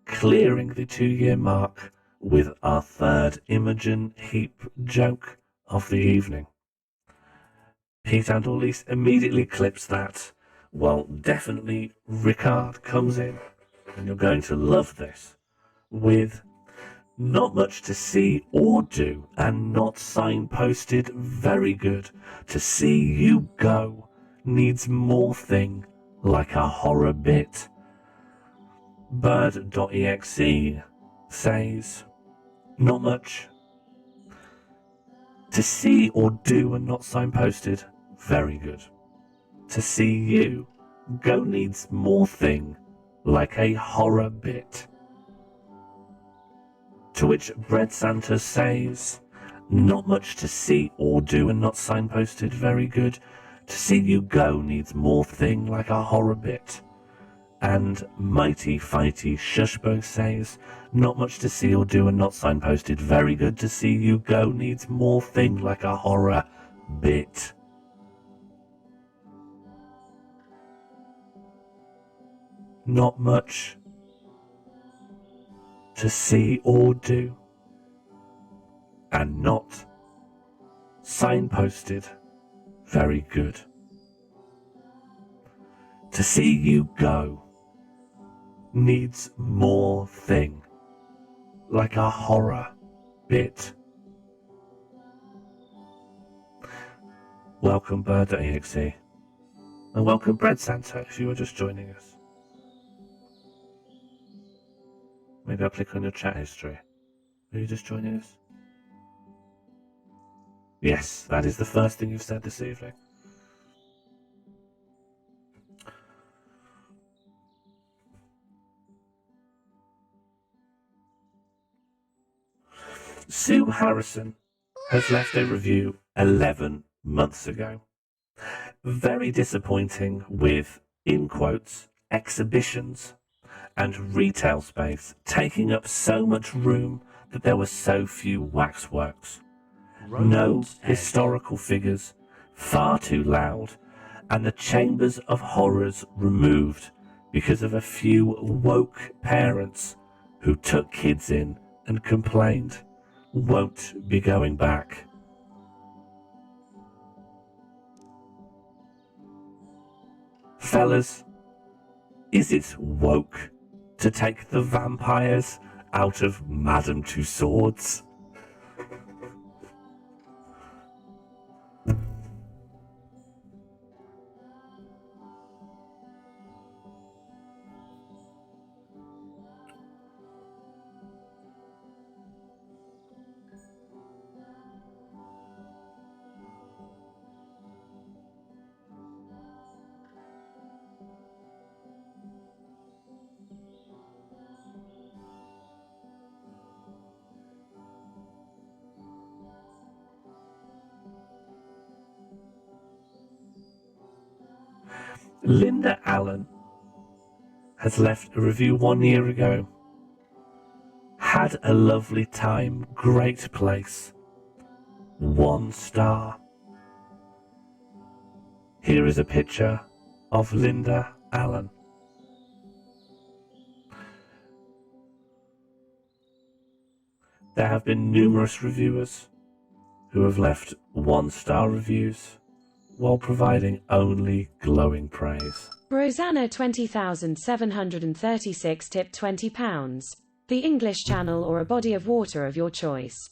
clearing the 2-year mark with our third Imogen Heap joke of the evening. Pete and Elise immediately clips that. Well, definitely Ricard comes in, and you're going to love this, with not much to see or do, and not signposted. Very good. To see you go needs more thing, like a horror bit. Bird.exe says, not much to see or do and not signposted. Very good. To see you go needs more thing, like a horror bit. To which Bread Santa says, not much to see or do and not signposted. Very good. To see you go needs more thing, like a horror bit. And Mighty Fighty Shushbo says, not much to see or do and not signposted. Very good. To see you go needs more thing, like a horror bit. Not much to see or do, and not signposted. Very good. To see you go needs more thing, like a horror bit. Welcome Bird.exe, and welcome Bread Santa if you are just joining us. Maybe I'll click on your chat history. Are you just joining us? Yes, that is the first thing you've said this evening. Sue Harrison has left a review 11 months ago. Very disappointing with, in quotes, exhibitions and retail space taking up so much room that there were so few waxworks. No historical figures, far too loud, and the chambers of horrors removed because of a few woke parents who took kids in and complained. Won't be going back. Fellas, is it woke to take the vampires out of Madame Tussauds? Linda Allen has left a review 1 year ago. Had a lovely time, great place. 1 star. Here is a picture of Linda Allen. There have been numerous reviewers who have left 1-star reviews while providing only glowing praise. Rosanna 20,736 tip £20. The English Channel or a body of water of your choice.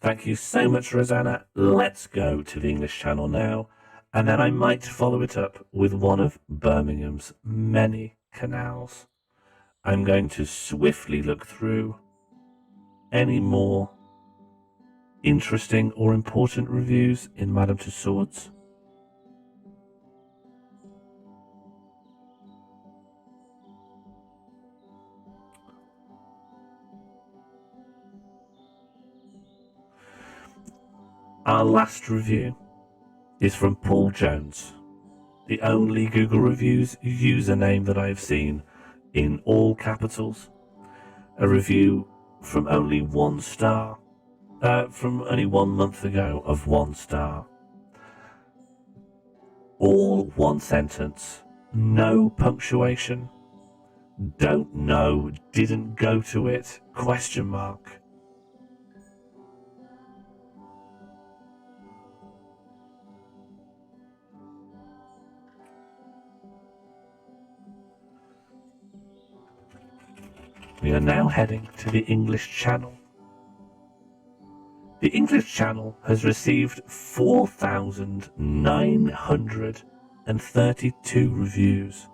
Thank you so much, Rosanna. Let's go to the English Channel now, and then I might follow it up with one of Birmingham's many canals. I'm going to swiftly look through any more interesting or important reviews in Madame Tussauds. Our last review is from Paul Jones, the only Google Reviews username that I've seen in all capitals. A review from only 1 star, from only 1 month ago of 1 star. All 1 sentence, no punctuation. Don't know, didn't go to it, question mark. We are now heading to the English Channel. The English Channel has received 4,932 reviews.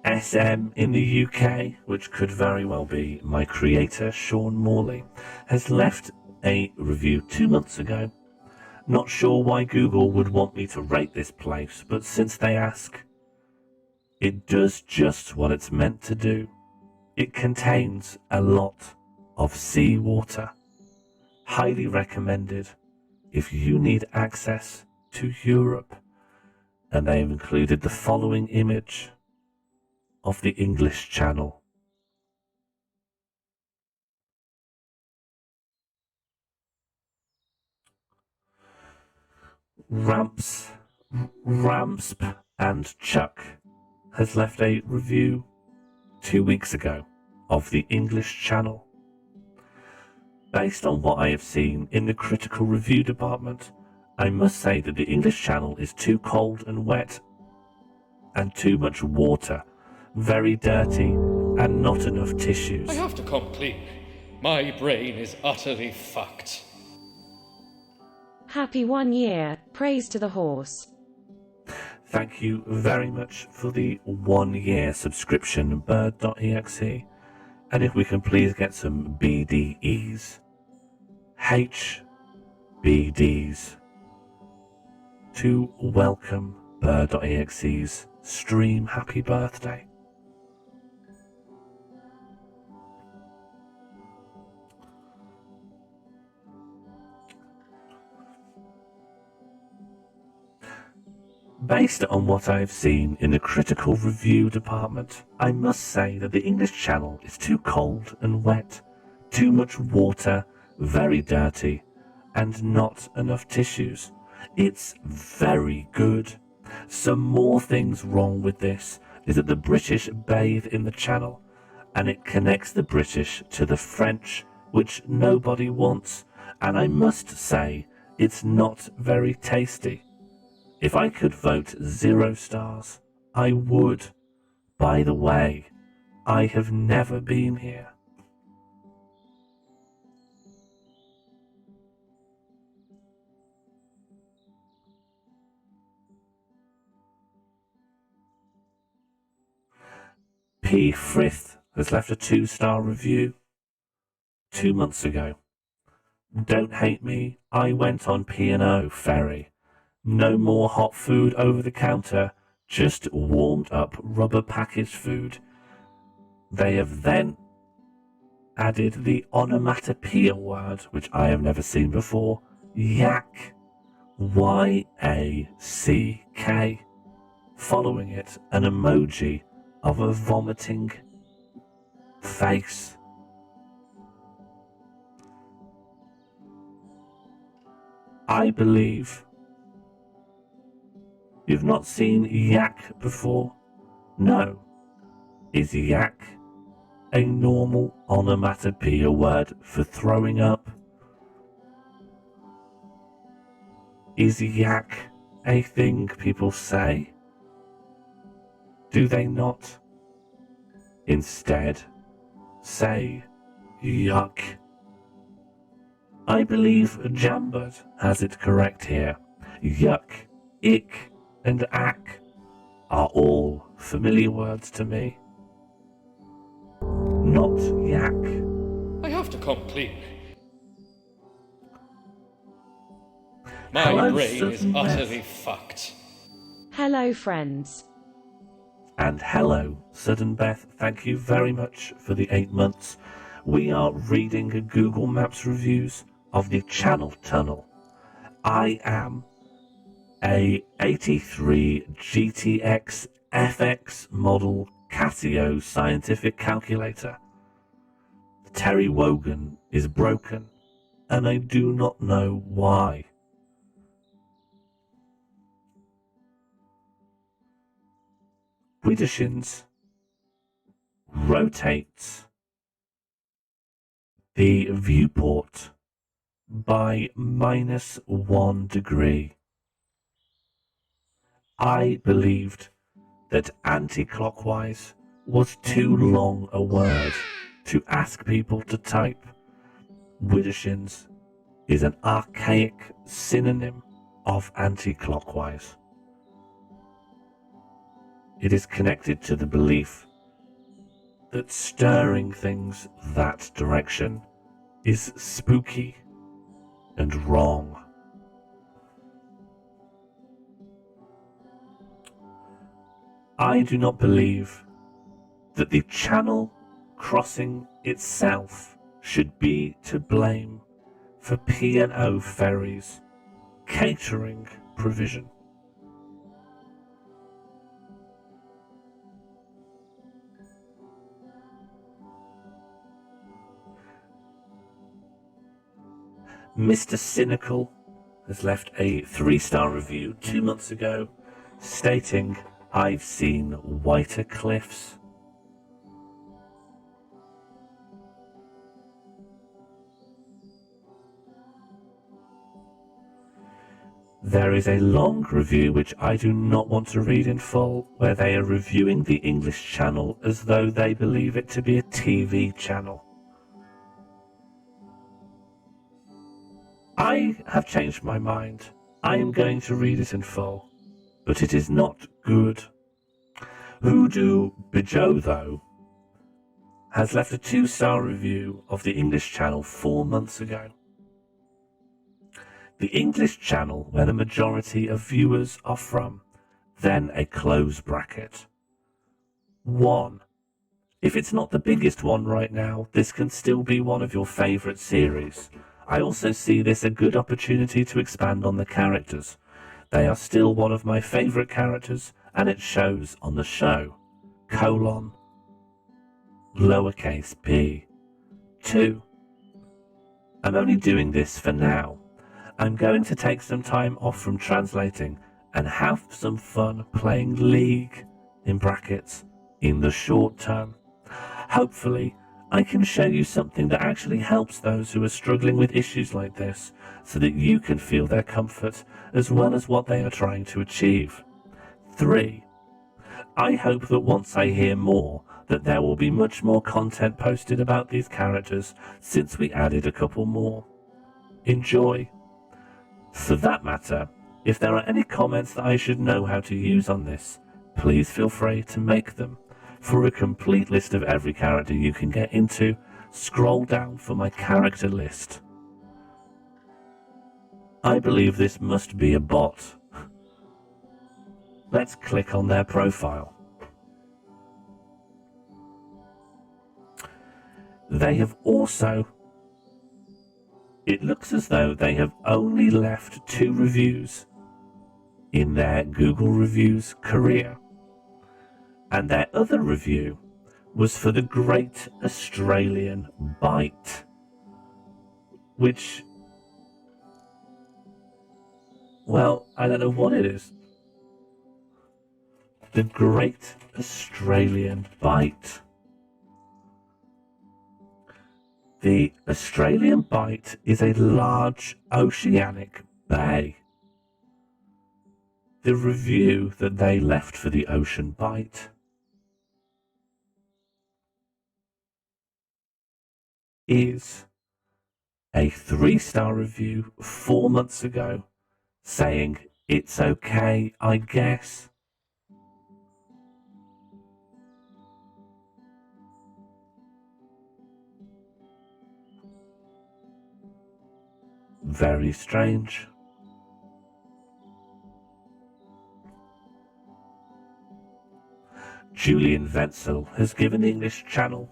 SM in the UK, which could very well be my creator Sean Morley, has left a review 2 months ago. Not sure why Google would want me to rate this place, but since they ask, it does just what it's meant to do. It contains a lot of seawater. Highly recommended if you need access to Europe. And they've included the following image of the English Channel. Ramsp and Chuck has left a review 2 weeks ago of the English Channel. Based on what I have seen in the critical review department, I must say that the English Channel is too cold and wet, and too much water, very dirty, and not enough tissues. I have to come clean. My brain is utterly fucked. Happy 1 year, praise to the horse. Thank you very much for the 1 year subscription, bird.exe. And if we can please get some BDEs, HBDs, to welcome bird.exe's stream happy birthday. Based on what I have seen in the critical review department, I must say that the English Channel is too cold and wet, too much water, very dirty, and not enough tissues. It's very good. Some more things wrong with this is that the British bathe in the Channel, and it connects the British to the French, which nobody wants, and I must say it's not very tasty. If I could vote 0 stars, I would. By the way, I have never been here. P. Frith has left a 2-star review 2 months ago. Don't hate me, I went on P&O ferry. No more hot food over the counter, just warmed up rubber packaged food. They have then added the onomatopoeia word, which I have never seen before, yak, Y-A-C-K, following it an emoji of a vomiting face. I believe you've not seen yak before. No. Is yak a normal onomatopoeia word for throwing up? Is yak a thing people say? Do they not instead say yuck? I believe Jambert has it correct here. Yuck, ick, and ack are all familiar words to me. Not yak. I have to come clean. My Hello, brain is Southern utterly Beth. fucked. Hello, friends. And hello, Sudden Beth, thank you very much for the 8 months. We are reading Google Maps reviews of the Channel Tunnel. I am a 83 GTX FX model Casio scientific calculator. Terry Wogan is broken, and I do not know why. Widdershins rotates the viewport by -1 degree. I believed that anti-clockwise was too long a word to ask people to type. Widdershins is an archaic synonym of anti-clockwise. It is connected to the belief that stirring things that direction is spooky and wrong. I do not believe that the channel crossing itself should be to blame for P&O Ferries catering provision. Mr. Cynical has left a 3-star review 2 months ago stating, "I've seen whiter cliffs." There is a long review which I do not want to read in full, where they are reviewing the English channel as though they believe it to be a TV channel. I have changed my mind. I am going to read it in full, but it is not good. Hoodoo Bijo, though, has left a 2-star review of the English channel 4 months ago. The English channel where the majority of viewers are from, then a close bracket. 1. If it's not the biggest one right now, this can still be one of your favourite series. I also see this a good opportunity to expand on the characters. They are still one of my favourite characters, and it shows on the show. Lowercase p. 2. I'm only doing this for now. I'm going to take some time off from translating and have some fun playing League, in brackets, in the short term. Hopefully, I can show you something that actually helps those who are struggling with issues like this, so that you can feel their comfort as well as what they are trying to achieve. 3. I hope that once I hear more, that there will be much more content posted about these characters, since we added a couple more. Enjoy. For that matter, if there are any comments that I should know how to use on this, please feel free to make them. For a complete list of every character you can get into, scroll down for my character list. I believe this must be a bot. Let's click on their profile. They have also... It looks as though they have only left 2 reviews in their Google Reviews career. And their other review was for the Great Australian Bite, which, well, I don't know what it is. The Great Australian Bite. The Australian Bight is a large oceanic bay. The review that they left for the Ocean Bight is a 3-star review 4 months ago saying, "It's okay, I guess." Very strange. Julian Wenzel has given the English channel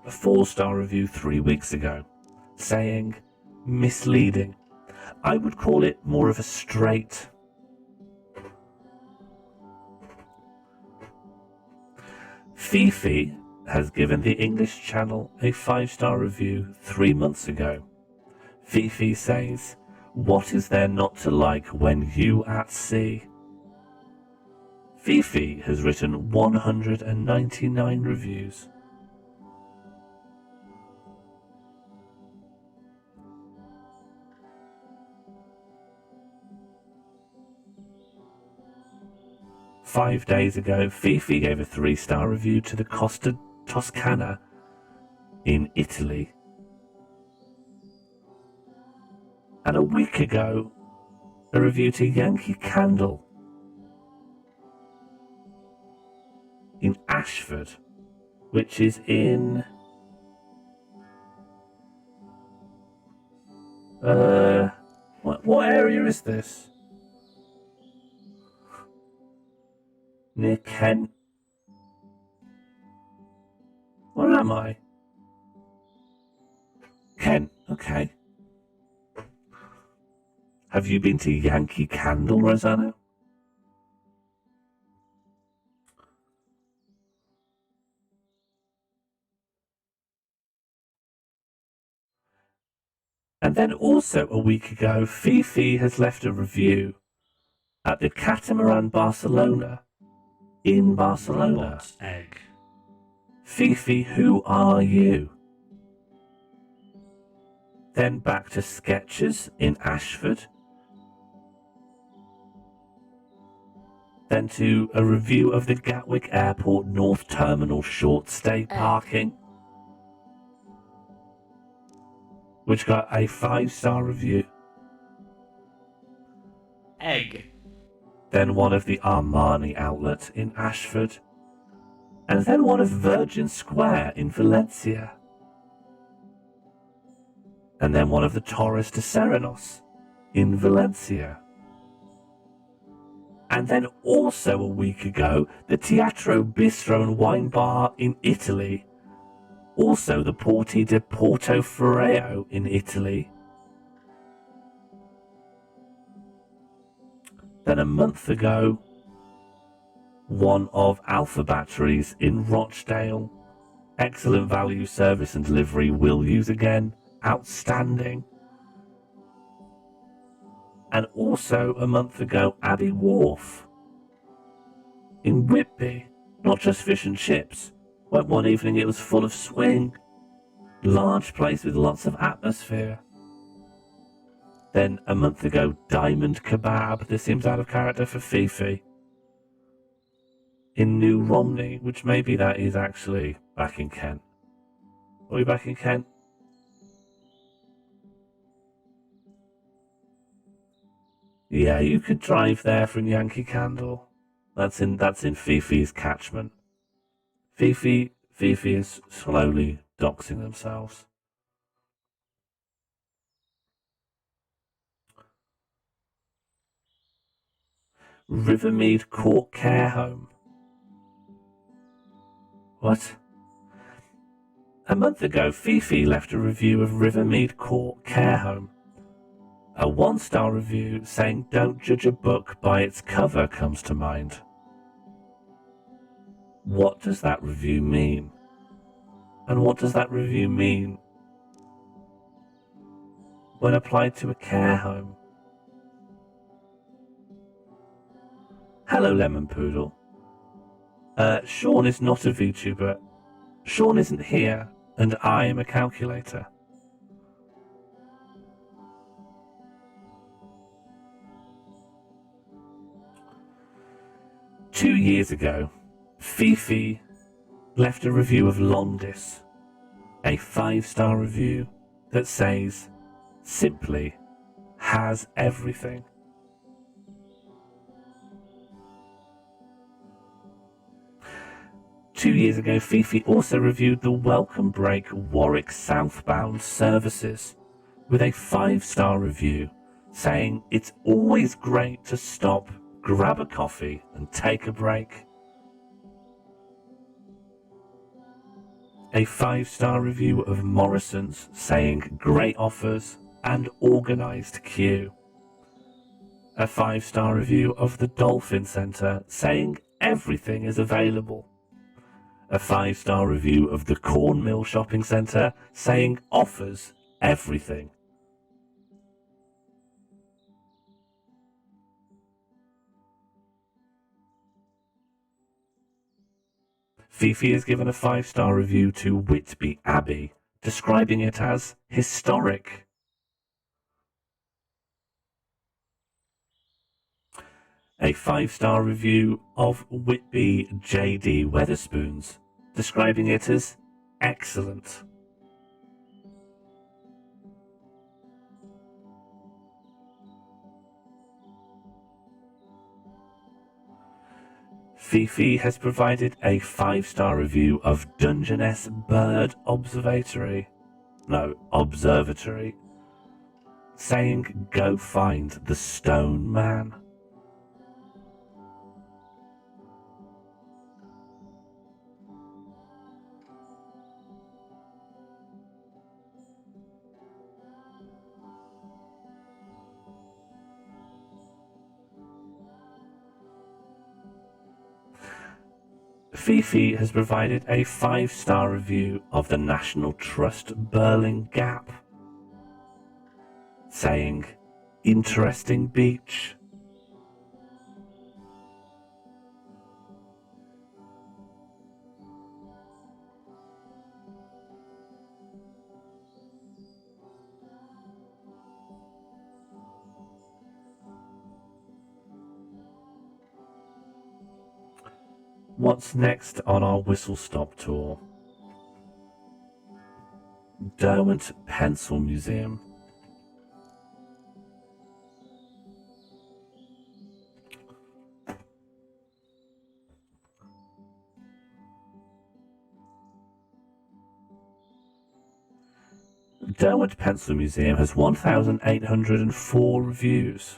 a 4-star review 3 weeks ago, saying, "Misleading. I would call it more of a straight." Fifi has given the English channel a 5-star review 3 months ago. Fifi says, "What is there not to like when you at sea?" Fifi has written 199 reviews. 5 days ago, Fifi gave a 3-star review to the Costa Toscana in Italy. And a week ago, a review to Yankee Candle in Ashford, which is in what area is this? Near Kent. Where am I? Kent, okay. Have you been to Yankee Candle, Rosanna? And then also a week ago, Fifi has left a review at the Catamaran Barcelona in Barcelona. Robot egg. Fifi, who are you? Then back to Skechers in Ashford. Then to a review of the Gatwick Airport North Terminal short stay parking, which got a 5-star review. Egg. Then one of the Armani outlet in Ashford. And then one of Virgin Square in Valencia. And then one of the Torres de Serenos in Valencia. And then also a week ago, the Teatro Bistro and Wine Bar in Italy. Also the Porti de Portoferreo in Italy. Then a month ago, one of Alpha Batteries in Rochdale. Excellent value, service and delivery, will use again. Outstanding. And also a month ago, Abbey Wharf in Whitby. Not just fish and chips. Went one evening, it was full of swing. Large place with lots of atmosphere. Then a month ago, Diamond Kebab. This seems out of character for Fifi. In New Romney, which maybe that is actually back in Kent. Are we back in Kent? Yeah, you could drive there from Yankee Candle. That's in Fifi's catchment. Fifi is slowly doxing themselves. Rivermead Court Care Home. What? A month ago, Fifi left a review of Rivermead Court Care Home. A 1-star review saying don't judge a book by its cover comes to mind. What does that review mean? And what does that review mean when applied to a care home? Hello, Lemon Poodle. Sean is not a VTuber. Sean isn't here, and I am a calculator. Two years ago, Fifi left a review of Londis, a 5-star review that says, simply, has everything. Two years ago, Fifi also reviewed the Welcome Break Warwick southbound services with a 5-star review saying it's always great to stop, grab a coffee and take a break. A 5-star review of Morrison's saying great offers and organised queue. A 5-star review of the Dolphin Centre saying everything is available. A 5-star review of the Cornmill Shopping Centre saying offers everything. Fifi has given a 5-star review to Whitby Abbey, describing it as historic. a 5-star review of Whitby JD Weatherspoons, describing it as excellent. Fifi has provided a 5-star review of Dungeness Bird Observatory, saying go find the Stone Man. Fifi has provided a 5-star review of the National Trust Burling Gap, saying, interesting beach. What's next on our whistle stop tour? Derwent Pencil Museum. Derwent Pencil Museum has 1,804 reviews.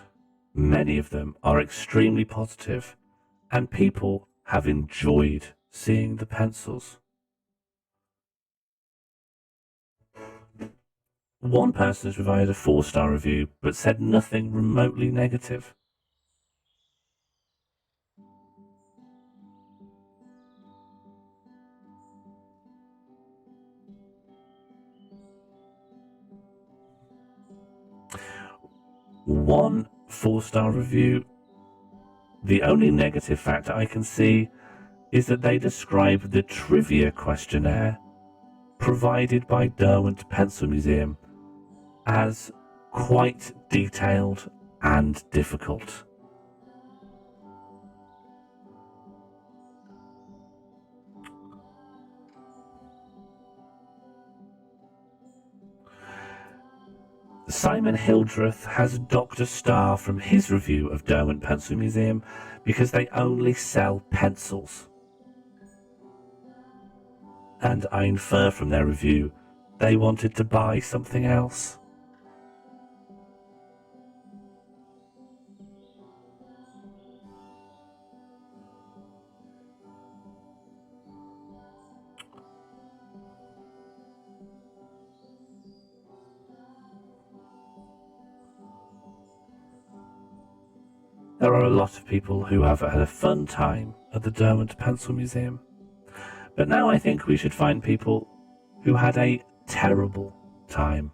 Many of them are extremely positive, and people have enjoyed seeing the pencils. One person has provided a 4-star review, but said nothing remotely negative. One 4-star review. The only negative factor I can see is that they describe the trivia questionnaire provided by Derwent Pencil Museum as quite detailed and difficult. Simon Hildreth has docked a star from his review of Derwent Pencil Museum because they only sell pencils. And I infer from their review they wanted to buy something else. There are a lot of people who have had a fun time at the Derwent Pencil Museum. But now I think we should find people who had a terrible time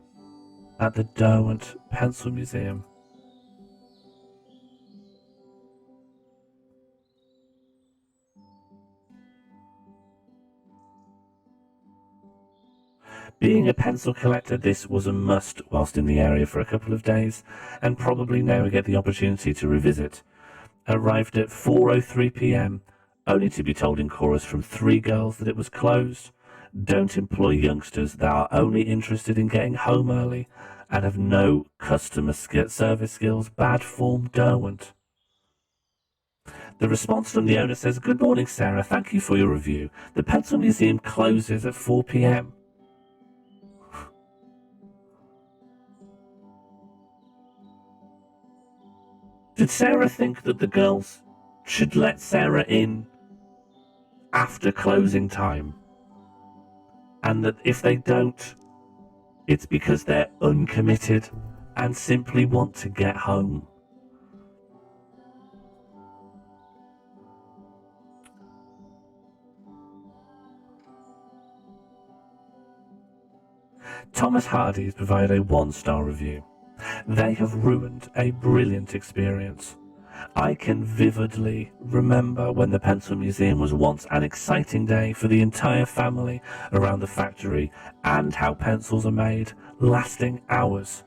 at the Derwent Pencil Museum. Being a pencil collector, this was a must whilst in the area for a couple of days, and probably never get the opportunity to revisit. Arrived at 4:03 p.m, only to be told in chorus from 3 girls that it was closed. Don't employ youngsters that are only interested in getting home early and have no customer service skills. Bad form, Derwent. The response from the owner says, "Good morning, Sarah. Thank you for your review. The Pencil Museum closes at 4 p.m. Did Sarah think that the girls should let Sarah in after closing time? And that if they don't, it's because they're uncommitted and simply want to get home? Thomas Hardy has provided a 1-star review. They have ruined a brilliant experience. I can vividly remember when the Pencil Museum was once an exciting day for the entire family around the factory and how pencils are made, lasting hours.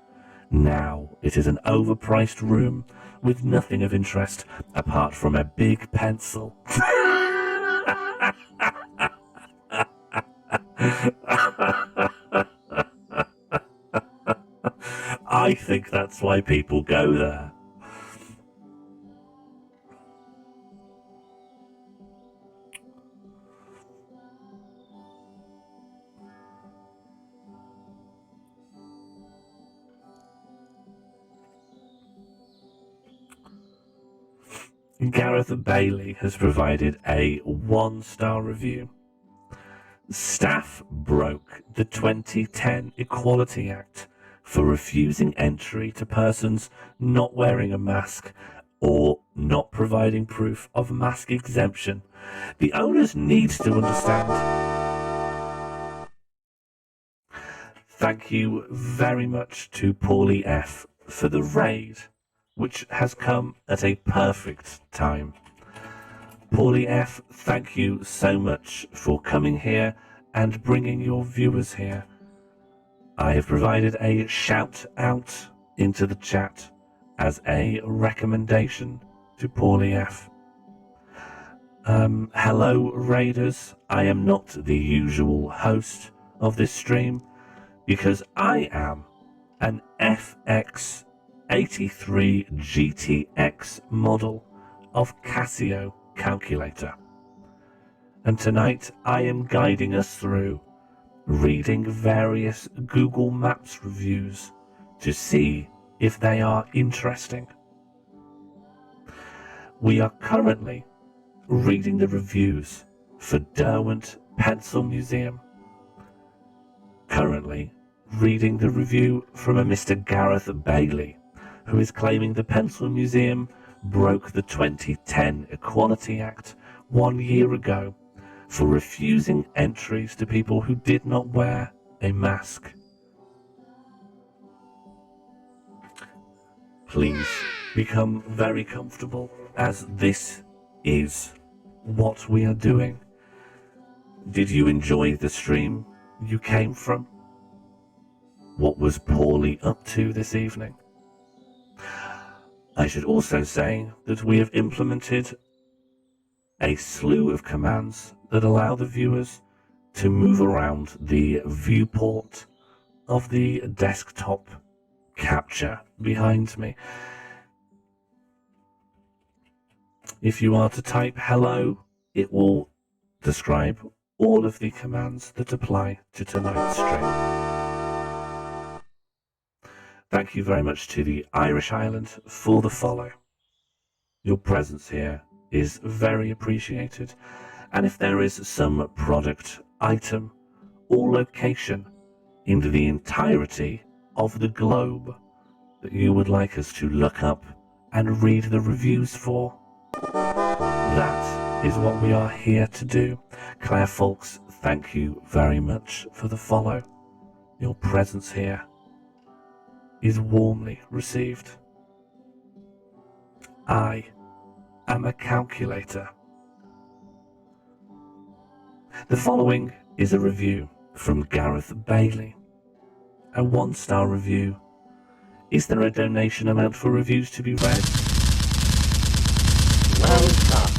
Now it is an overpriced room with nothing of interest apart from a big pencil. I think that's why people go there. Gareth Bailey has provided a 1-star review. Staff broke the 2010 Equality Act for refusing entry to persons not wearing a mask or not providing proof of mask exemption. The owners need to understand. Thank you very much to Paulie F for the raid, which has come at a perfect time. Paulie F, thank you so much for coming here and bringing your viewers here. I have provided a shout out into the chat as a recommendation to Paulie F. Hello Raiders, I am not the usual host of this stream because I am an FX-83GTX model of Casio calculator. And tonight I am guiding us through reading various Google Maps reviews to see if they are interesting. We are currently reading the reviews for Derwent Pencil Museum. Currently reading the review from a Mr. Gareth Bailey, who is claiming the Pencil Museum broke the 2010 Equality Act 1 year ago for refusing entries to people who did not wear a mask. Please become very comfortable, as this is what we are doing. Did you enjoy the stream you came from? What was Paulie up to this evening? I should also say that we have implemented a slew of commands that allow the viewers to move around the viewport of the desktop capture behind me. If you are to type hello, it will describe all of the commands that apply to tonight's stream. Thank you very much to the Irish Island for the follow. Your presence here is very appreciated, and if there is some product, item, or location in the entirety of the globe that you would like us to look up and read the reviews for, that is what we are here to do. Claire Folks, thank you very much for the follow. Your presence here is warmly received. I am a calculator. The following is a review from Gareth Bailey. A 1-star review. Is there a donation amount for reviews to be read? Well done.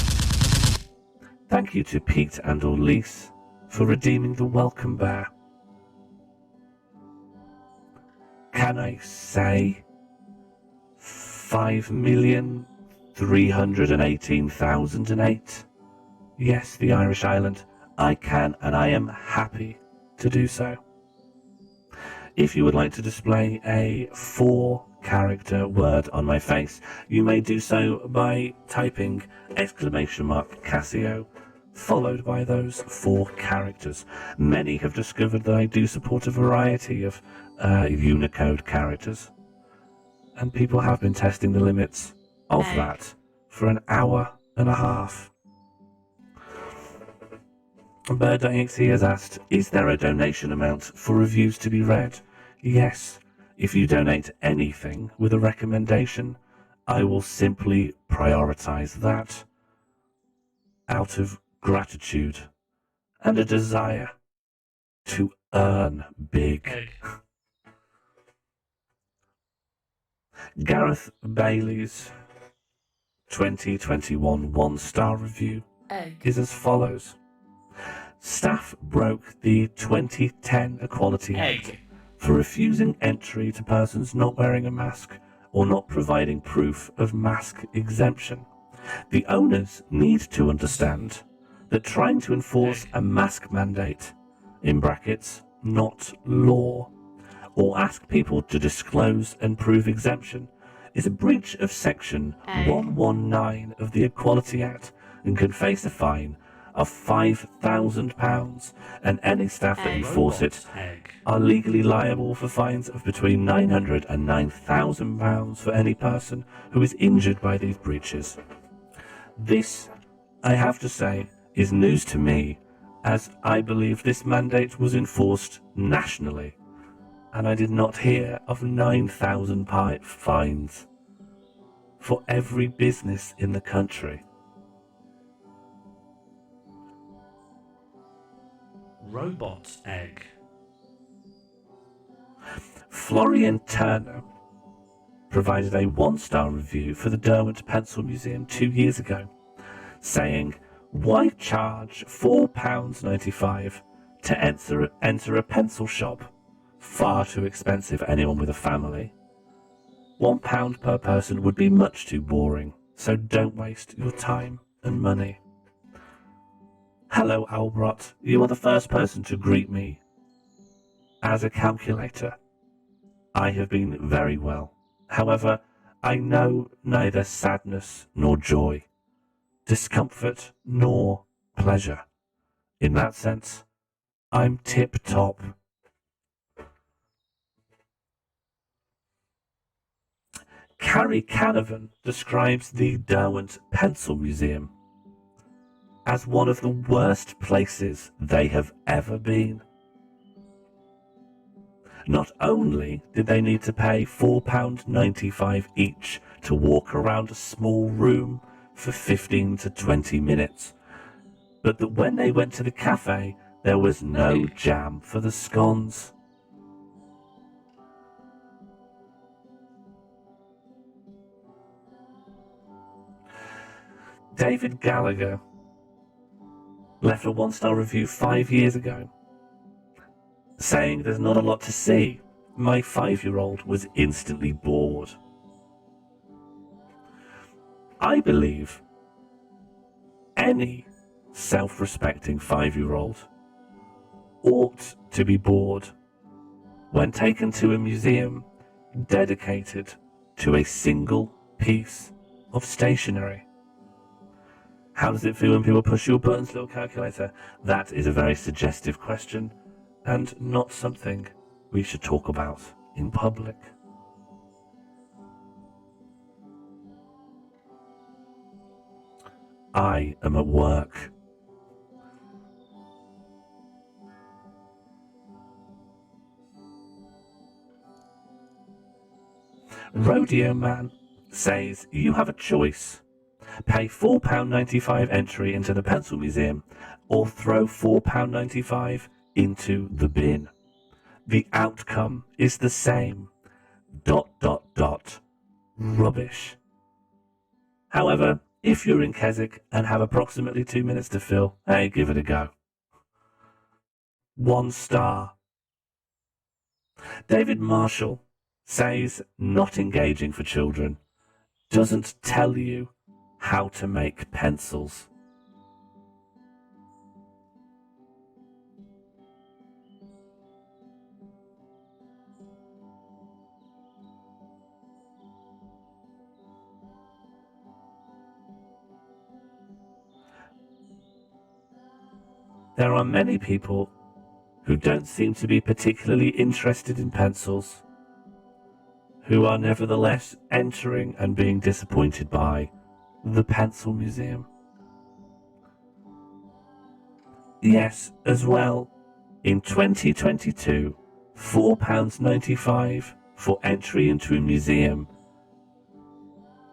Thank you to Pete and Elise for redeeming the welcome bear. Can I say 5,318,008? Yes, the Irish Island. I can, and I am happy to do so. If you would like to display a 4-character word on my face, you may do so by typing !Casio followed by those 4 characters. Many have discovered that I do support a variety of Unicode characters, and people have been testing the limits of that for an hour and a half. Bird.exe has asked, is there a donation amount for reviews to be read? Yes. If you donate anything with a recommendation, I will simply prioritize that out of gratitude and a desire to earn big. Gareth Bailey's 2021 one-star review Egg. is as follows. Staff broke the 2010 Equality Act Egg. for refusing entry to persons not wearing a mask or not providing proof of mask exemption. The owners need to understand that trying to enforce a mask mandate, in brackets, not law, or ask people to disclose and prove exemption is a breach of Section 119 of the Equality Act and can face a fine of £5,000, and any staff that enforce it are legally liable for fines of between £900 and £9,000 for any person who is injured by these breaches. This, I have to say, is news to me, as I believe this mandate was enforced nationally, and I did not hear of £9,000 fines for every business in the country. Robot egg. Florian Turner provided a one-star review for the Derwent Pencil Museum 2 years ago, saying, "Why charge £4.95 to enter a pencil shop? Far too expensive for anyone with a family. £1 per person would be much too boring, so don't waste your time and money." Hello, Albrot. You are the first person to greet me as a calculator. I have been very well. However, I know neither sadness nor joy, discomfort nor pleasure. In that sense, I'm tip-top. Carrie Canavan describes the Derwent Pencil Museum as one of the worst places they have ever been. Not only did they need to pay £4.95 each to walk around a small room for 15 to 20 minutes, but that when they went to the cafe, there was no jam for the scones. David Gallagher left a one-star review 5 years ago, saying there's not a lot to see. My 5-year-old was instantly bored. I believe any self-respecting 5-year-old ought to be bored when taken to a museum dedicated to a single piece of stationery. How does it feel when people push your buttons, little calculator? That is a very suggestive question, and not something we should talk about in public. I am at work. Rodeo Man says you have a choice. Pay £4.95 entry into the Pencil Museum, or throw £4.95 into the bin. The outcome is the same. ... Rubbish. However, if you're in Keswick and have approximately 2 minutes to fill, hey, give it a go. 1 star. David Marshall says not engaging for children doesn't tell you how to make pencils. There are many people who don't seem to be particularly interested in pencils, who are nevertheless entering and being disappointed by the Pencil Museum. Yes, as well, in 2022, £4.95 for entry into a museum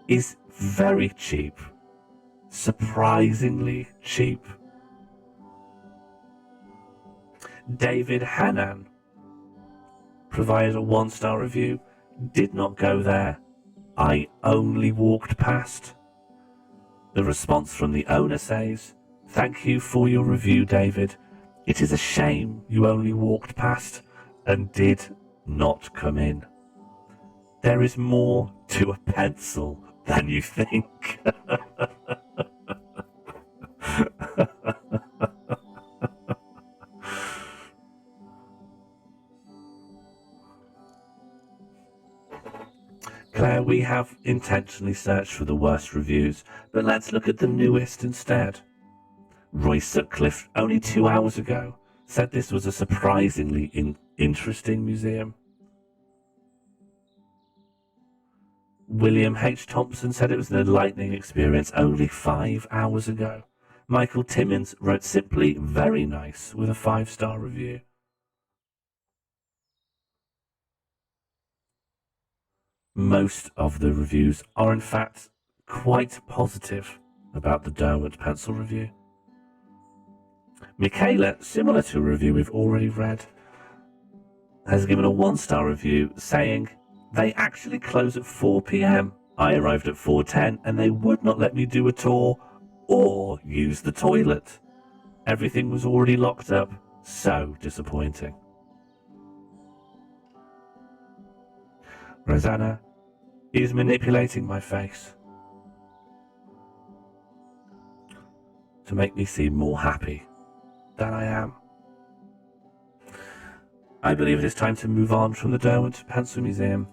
is very cheap, surprisingly cheap. David Hannan provided a 1-star review. Did not go there. I only walked past. The response from the owner says, "Thank you for your review, David. It is a shame you only walked past and did not come in. There is more to a pencil than you think." Claire, we have intentionally searched for the worst reviews, but let's look at the newest instead. Roy Sutcliffe, only 2 hours ago, said this was a surprisingly interesting museum. William H. Thompson said it was an enlightening experience only 5 hours ago. Michael Timmins wrote simply very nice with a 5-star review. Most of the reviews are in fact quite positive about the Derwent pencil review. Michaela, similar to a review we've already read, has given a 1-star review saying, "They actually close at 4 p.m. I arrived at 4:10 and they would not let me do a tour or use the toilet. Everything was already locked up. So disappointing." Rosanna is manipulating my face to make me seem more happy than I am. I believe it is time to move on from the Derwent Pencil Museum,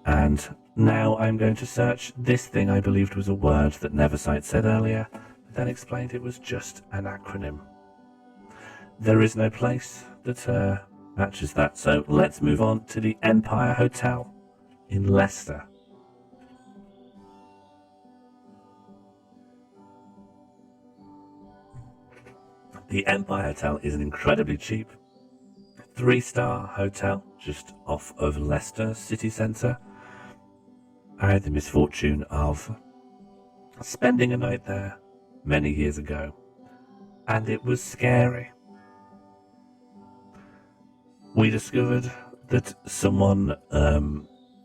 and now I'm going to search this thing I believed was a word that Neversight said earlier, but then explained it was just an acronym. There is no place that matches that, so let's move on to the Empire Hotel in Leicester. The Empire Hotel is an incredibly cheap 3-star hotel just off of Leicester city centre. I had the misfortune of spending a night there many years ago, and it was scary. We discovered that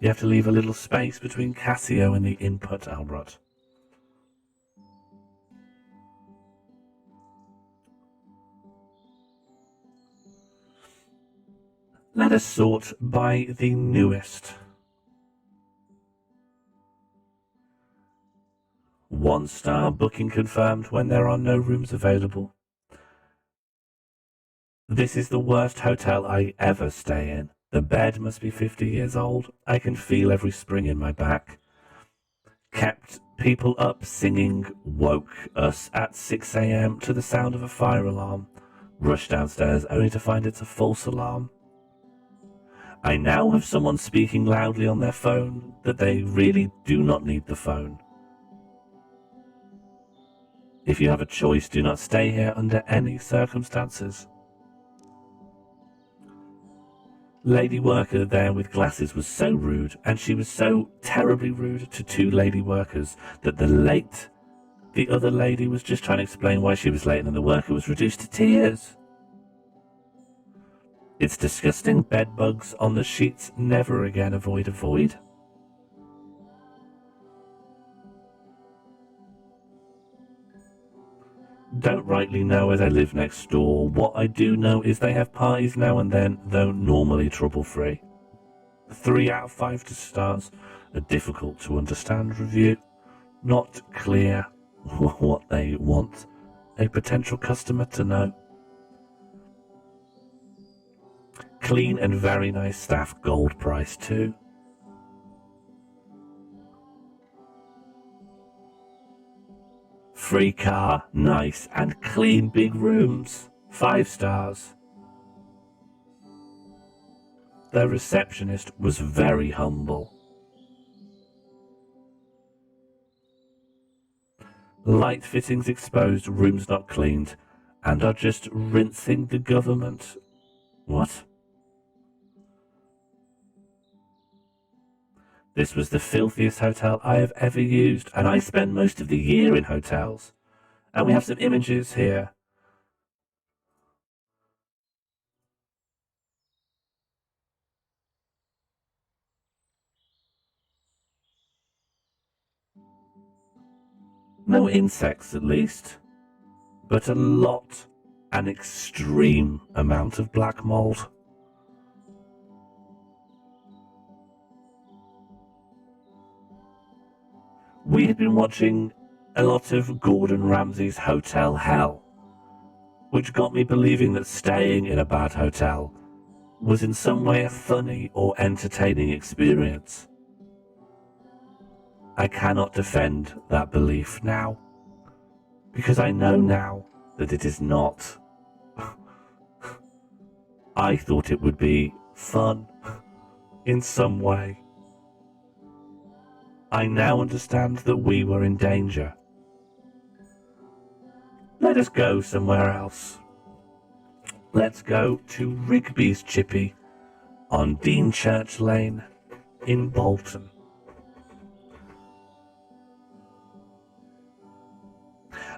you have to leave a little space between Casio and the input, Albert. Let us sort by the newest. 1-star, booking confirmed when there are no rooms available. This is the worst hotel I ever stay in. The bed must be 50 years old. I can feel every spring in my back. Kept people up singing, woke us at 6 a.m. to the sound of a fire alarm. Rushed downstairs only to find it's a false alarm. I now have someone speaking loudly on their phone that they really do not need the phone. If you have a choice, do not stay here under any circumstances. Lady worker there with glasses was so rude, and she was so terribly rude to 2 lady workers that the other lady was just trying to explain why she was late, and the worker was reduced to tears. It's disgusting. Bed bugs on the sheets. Never again. Avoid. Don't rightly know as I live next door. What I do know is they have parties now and then, though normally trouble-free. 3 out of 5 stars. A difficult to understand review. Not clear what they want a potential customer to know. Clean and very nice staff, gold price too. Free car, nice and clean big rooms, 5 stars. The receptionist was very humble. Light fittings exposed, rooms not cleaned, and are just rinsing the government. What? This was the filthiest hotel I have ever used, and I spend most of the year in hotels. And we have some images here. No insects at least, but an extreme amount of black mold. We had been watching a lot of Gordon Ramsay's Hotel Hell, which got me believing that staying in a bad hotel was in some way a funny or entertaining experience. I cannot defend that belief now, because I know now that it is not. I thought it would be fun in some way. I now understand that we were in danger. Let us go somewhere else. Let's go to Rigby's Chippy on Dean Church Lane in Bolton.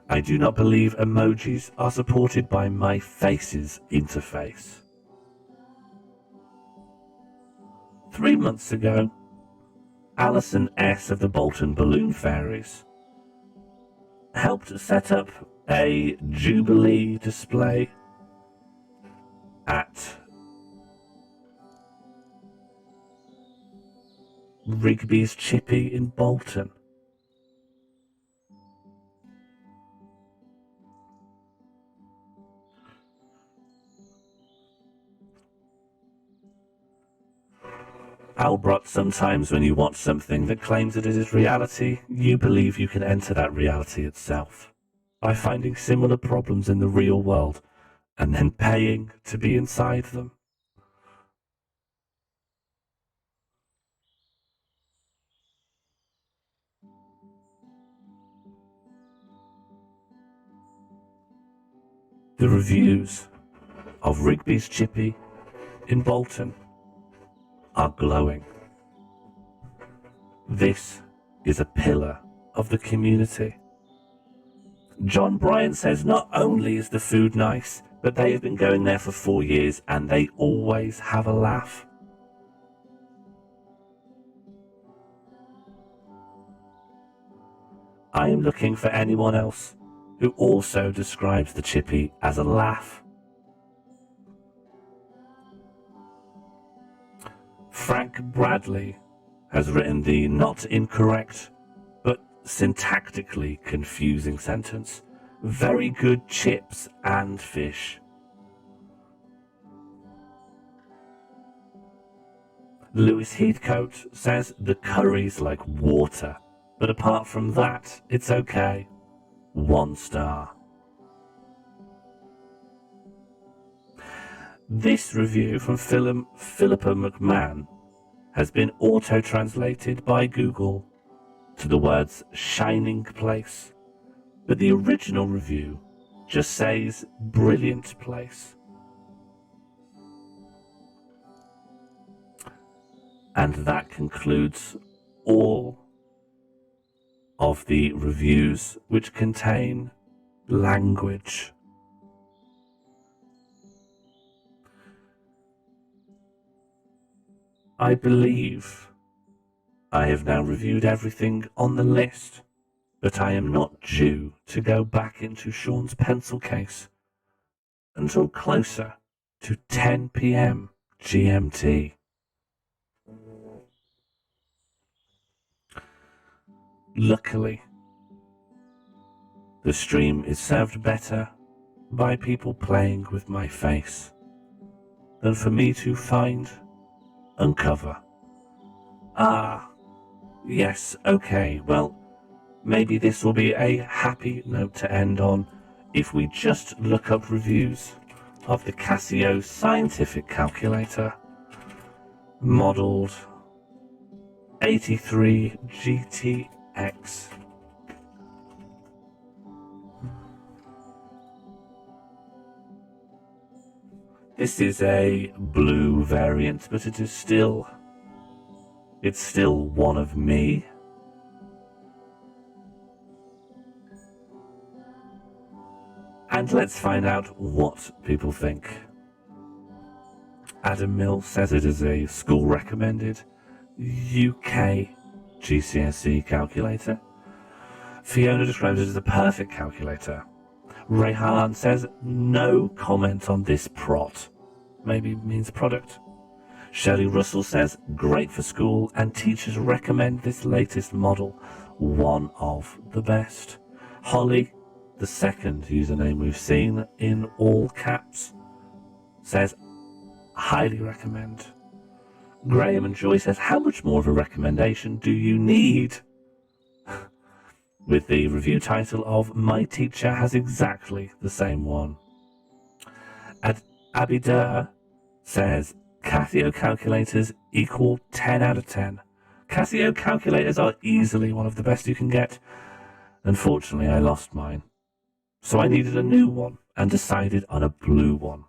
I do not believe emojis are supported by My Faces interface. 3 months ago, Alison S. of the Bolton Balloon Fairies helped set up a Jubilee display at Rigby's Chippy in Bolton. Albert, sometimes when you watch something that claims that it is reality, you believe you can enter that reality itself by finding similar problems in the real world and then paying to be inside them. The reviews of Rigby's Chippy in Bolton are glowing. This is a pillar of the community. John Bryant says not only is the food nice, but they have been going there for 4 years and they always have a laugh. I am looking for anyone else who also describes the Chippy as a laugh. Frank Bradley has written the not incorrect but syntactically confusing sentence, "Very good chips and fish." Lewis Heathcote says the curry's like water, but apart from that, it's okay. 1 star. This review from Philippa McMahon has been auto-translated by Google to the words shining place, but the original review just says brilliant place. And that concludes all of the reviews which contain language. I believe I have now reviewed everything on the list, but I am not due to go back into Sean's pencil case until closer to 10 p.m. GMT. Luckily, the stream is served better by people playing with my face than for me to find, uncover. Ah, yes, okay, well, maybe this will be a happy note to end on if we just look up reviews of the Casio scientific calculator, modelled 83GTX. This is a blue variant, but it's still one of me. And let's find out what people think. Adam Mills says it is a school recommended UK GCSE calculator. Fiona describes it as the perfect calculator. Rehan says no comment on this prot. Maybe means product. Shirley Russell says great for school and teachers recommend this latest model. One of the best. Holly, the second username we've seen in all caps, says highly recommend. Graham and Joy says how much more of a recommendation do you need? With the review title of My Teacher Has Exactly the Same One. Abidur says Casio calculators equal 10 out of 10. Casio calculators are easily one of the best you can get. Unfortunately, I lost mine. So I needed a new one and decided on a blue one.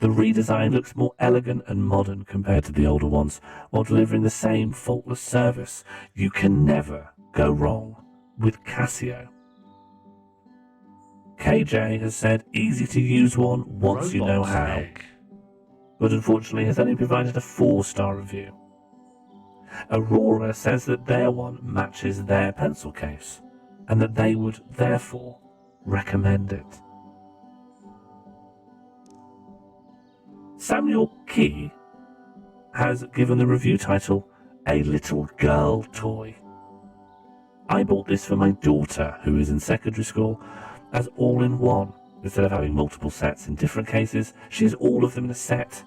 The redesign looks more elegant and modern compared to the older ones, while delivering the same faultless service. You can never go wrong with Casio. KJ has said easy to use one once you know how, Egg. but unfortunately has only provided a 4-star review. Aurora says that their one matches their pencil case, and that they would therefore recommend it. Samuel Key has given the review title A Little Girl Toy. I bought this for my daughter, who is in secondary school, as all-in-one. Instead of having multiple sets in different cases, she has all of them in a set.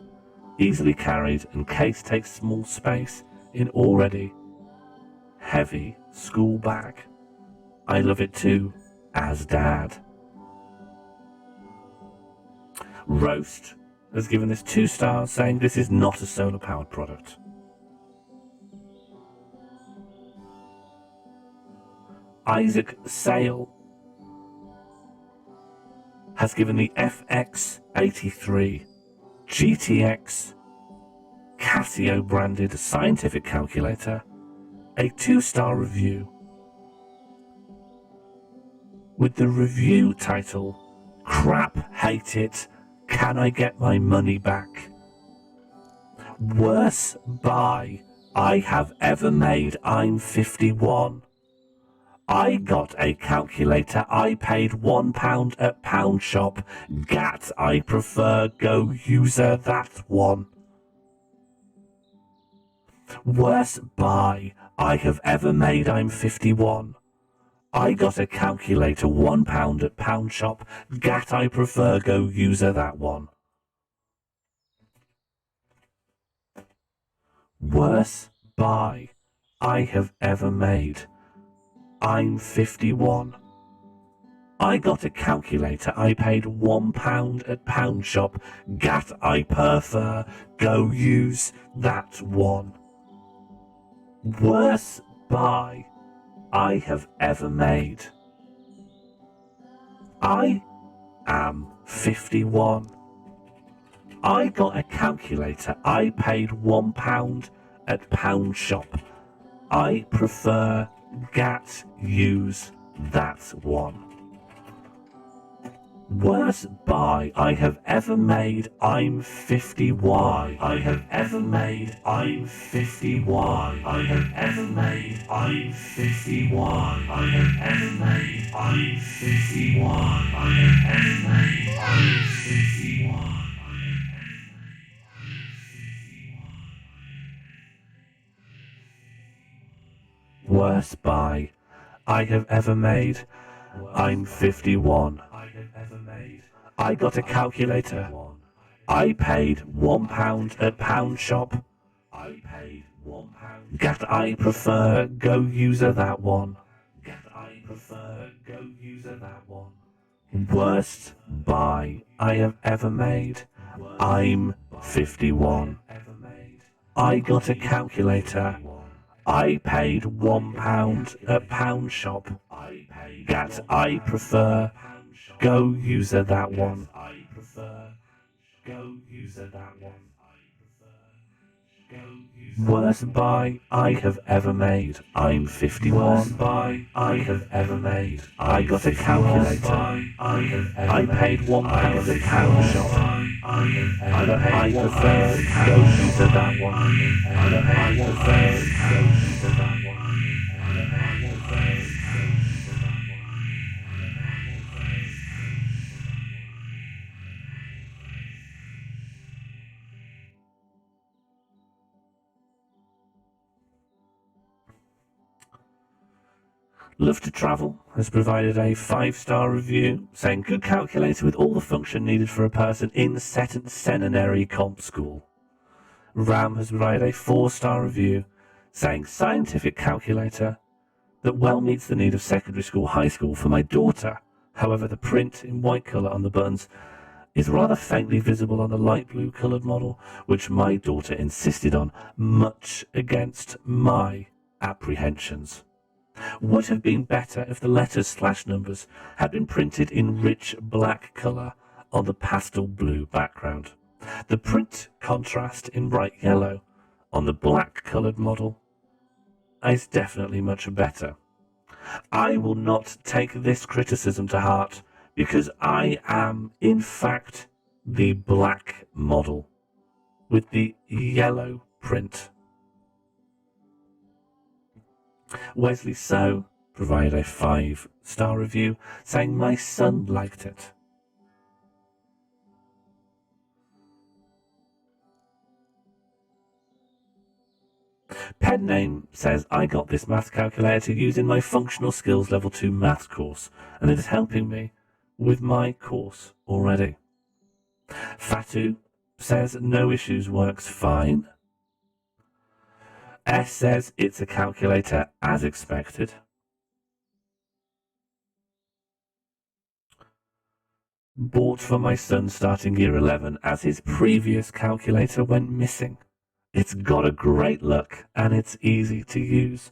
Easily carried, and case takes small space in already heavy school bag. I love it too, as Dad. Roast has given this 2 stars, saying this is not a solar-powered product. Isaac Sale has given the FX-83GTX Casio branded scientific calculator a 2-star review, with the review title Crap, Hate It, Can I Get My Money Back? Worst buy I have ever made. I'm 51. I got a calculator. I paid £1 at Pound Shop. Gat, I prefer. Go user that one. Worst buy I have ever made. I'm 51. I got a calculator. £1 at Pound Shop. Gat, I prefer. Go user that one. Worst buy I have ever made. I'm 51. I got a calculator. I paid £1 at Pound Shop. Gat, I prefer. Go use that one. Worst buy I have ever made. I am 51. I got a calculator. I paid £1 at Pound Shop. I prefer. Gat, use that one. Worst buy I have ever made. I'm 51. I have ever made. I'm 51. I have ever made. I'm 51. I have ever made. I'm 51. I have ever made. I'm 51. Worst buy I have ever made. I'm 51. I got a calculator. I paid £1 at Pound Shop. Gat, I prefer. Go user that one. Worst buy I have ever made. I'm 51. I got a calculator. I paid £1 at Pound Shop. Gat, I prefer. Go user that one. Worst buy I have ever made. I'm 51. Worst buy I have ever made. I got a calculator. I paid £1 at Pound Shop. I prefer. Go user that one. I prefer. Go user that one. Love to Travel has provided a 5-star review, saying good calculator with all the function needed for a person in seminary comp school. Ram has provided a 4-star review, saying scientific calculator that well meets the need of secondary school, high school for my daughter. However, the print in white colour on the buttons is rather faintly visible on the light blue coloured model, which my daughter insisted on, much against my apprehensions. Would have been better if the letters/numbers had been printed in rich black colour on the pastel blue background. The print contrast in bright yellow on the black coloured model is definitely much better. I will not take this criticism to heart because I am, in fact, the black model with the yellow print. Wesley So provided a 5-star review, saying my son liked it. Pen Name says I got this maths calculator using my functional skills level 2 maths course, and it is helping me with my course already. Fatu says no issues, works fine. S says it's a calculator as expected. Bought for my son starting year 11 as his previous calculator went missing. It's got a great look and it's easy to use.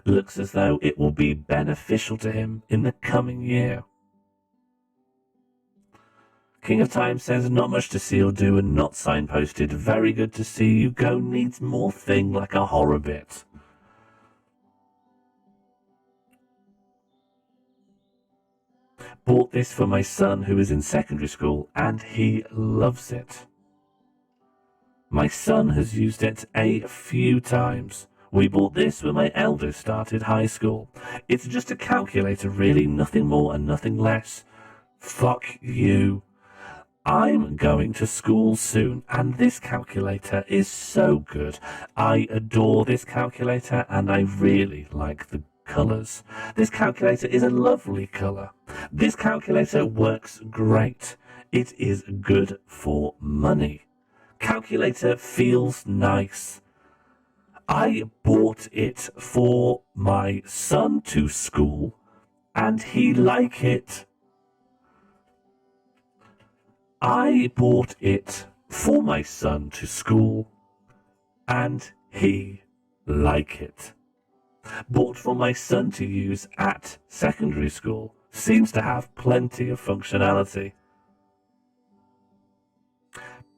Looks as though it will be beneficial to him in the coming year. King of Time says not much to see or do and not signposted. Very good to see you go. Needs more thing like a horror bit. Bought this for my son who is in secondary school and he loves it. My son has used it a few times. We bought this when my eldest started high school. It's just a calculator really, nothing more and nothing less. Fuck you. I'm going to school soon and this calculator is so good. I adore this calculator and I really like the colours. This calculator is a lovely colour. This calculator works great. It is good for money. Calculator feels nice. I bought it for my son to school and he like it. I bought it for my son to school and he like it. Bought for my son to use at secondary school. Seems to have plenty of functionality.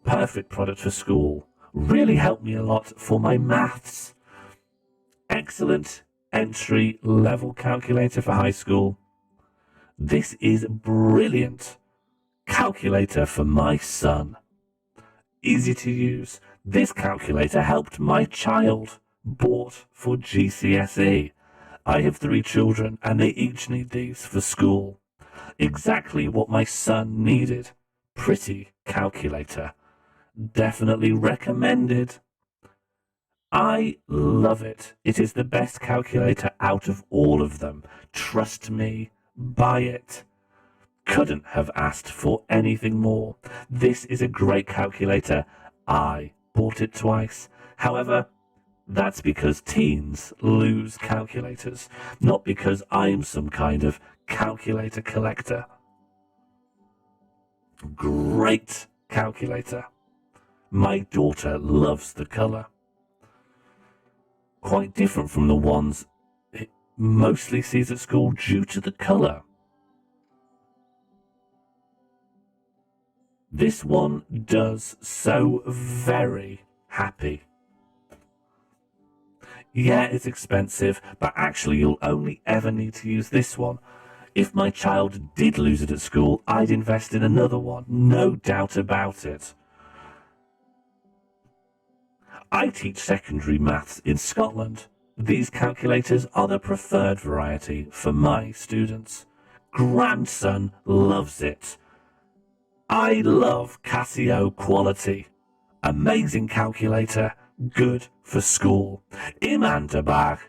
Perfect product for school. Really helped me a lot for my maths. Excellent entry level calculator for high school. This is brilliant calculator for my son. Easy to use. This calculator helped my child. Bought for GCSE. I have 3 children and they each need these for school. Exactly what my son needed. Pretty calculator. Definitely recommended. I love it. It is the best calculator out of all of them. Trust me, buy it. Couldn't have asked for anything more. This is a great calculator. I bought it twice. However, that's because teens lose calculators, not because I'm some kind of calculator collector. Great calculator. My daughter loves the colour. Quite different from the ones it mostly sees at school due to the colour. This one does so very happy. Yeah, it's expensive, but actually you'll only ever need to use this one. If my child did lose it at school, I'd invest in another one, no doubt about it. I teach secondary maths in Scotland. These calculators are the preferred variety for my students. Grandson loves it. I love Casio quality. Amazing calculator, good for school. Iman Dabag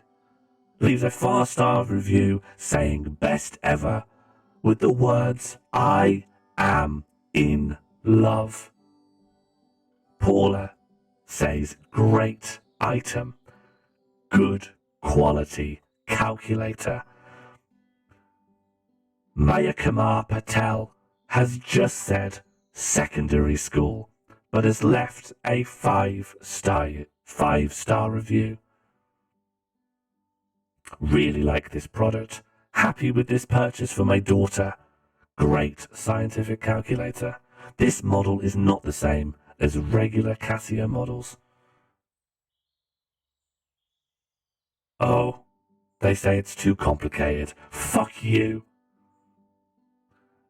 leaves a 4-star review saying best ever with the words, "I am in love." Paula says great item, good quality calculator. Maya Kumar Patel has just said secondary school, but has left a 5-star review. Really like this product. Happy with this purchase for my daughter. Great scientific calculator. This model is not the same as regular Casio models. Oh, they say it's too complicated. Fuck you.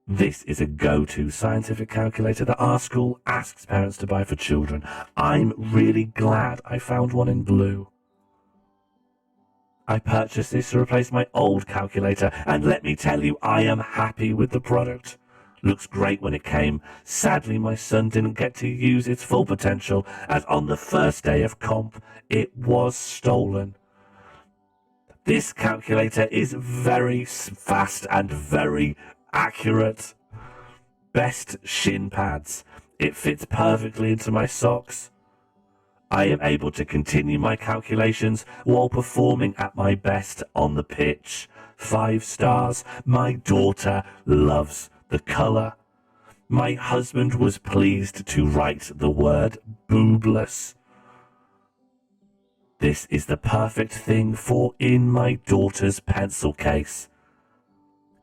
This is a go-to scientific calculator that our school asks parents to buy for children. I'm really glad I found one in blue. I purchased this to replace my old calculator, and let me tell you, I am happy with the product. Looks great when it came. Sadly, my son didn't get to use its full potential, as on the first day of comp, it was stolen. This calculator is very fast and very accurate. Best shin pads. It fits perfectly into my socks. I am able to continue my calculations while performing at my best on the pitch. 5 stars. My daughter loves the colour. My husband was pleased to write the word boobless. This is the perfect thing for in my daughter's pencil case.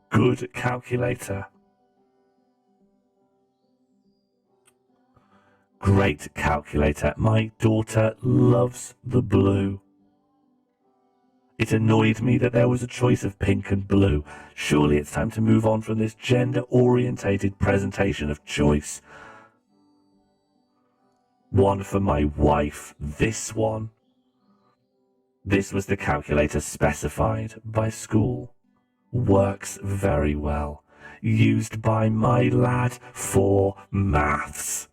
Good calculator. Great calculator. My daughter loves the blue. It annoyed me that there was a choice of pink and blue. Surely it's time to move on from this gender-orientated presentation of choice. One for my wife. This one. This was the calculator specified by school. Works very well. Used by my lad for maths.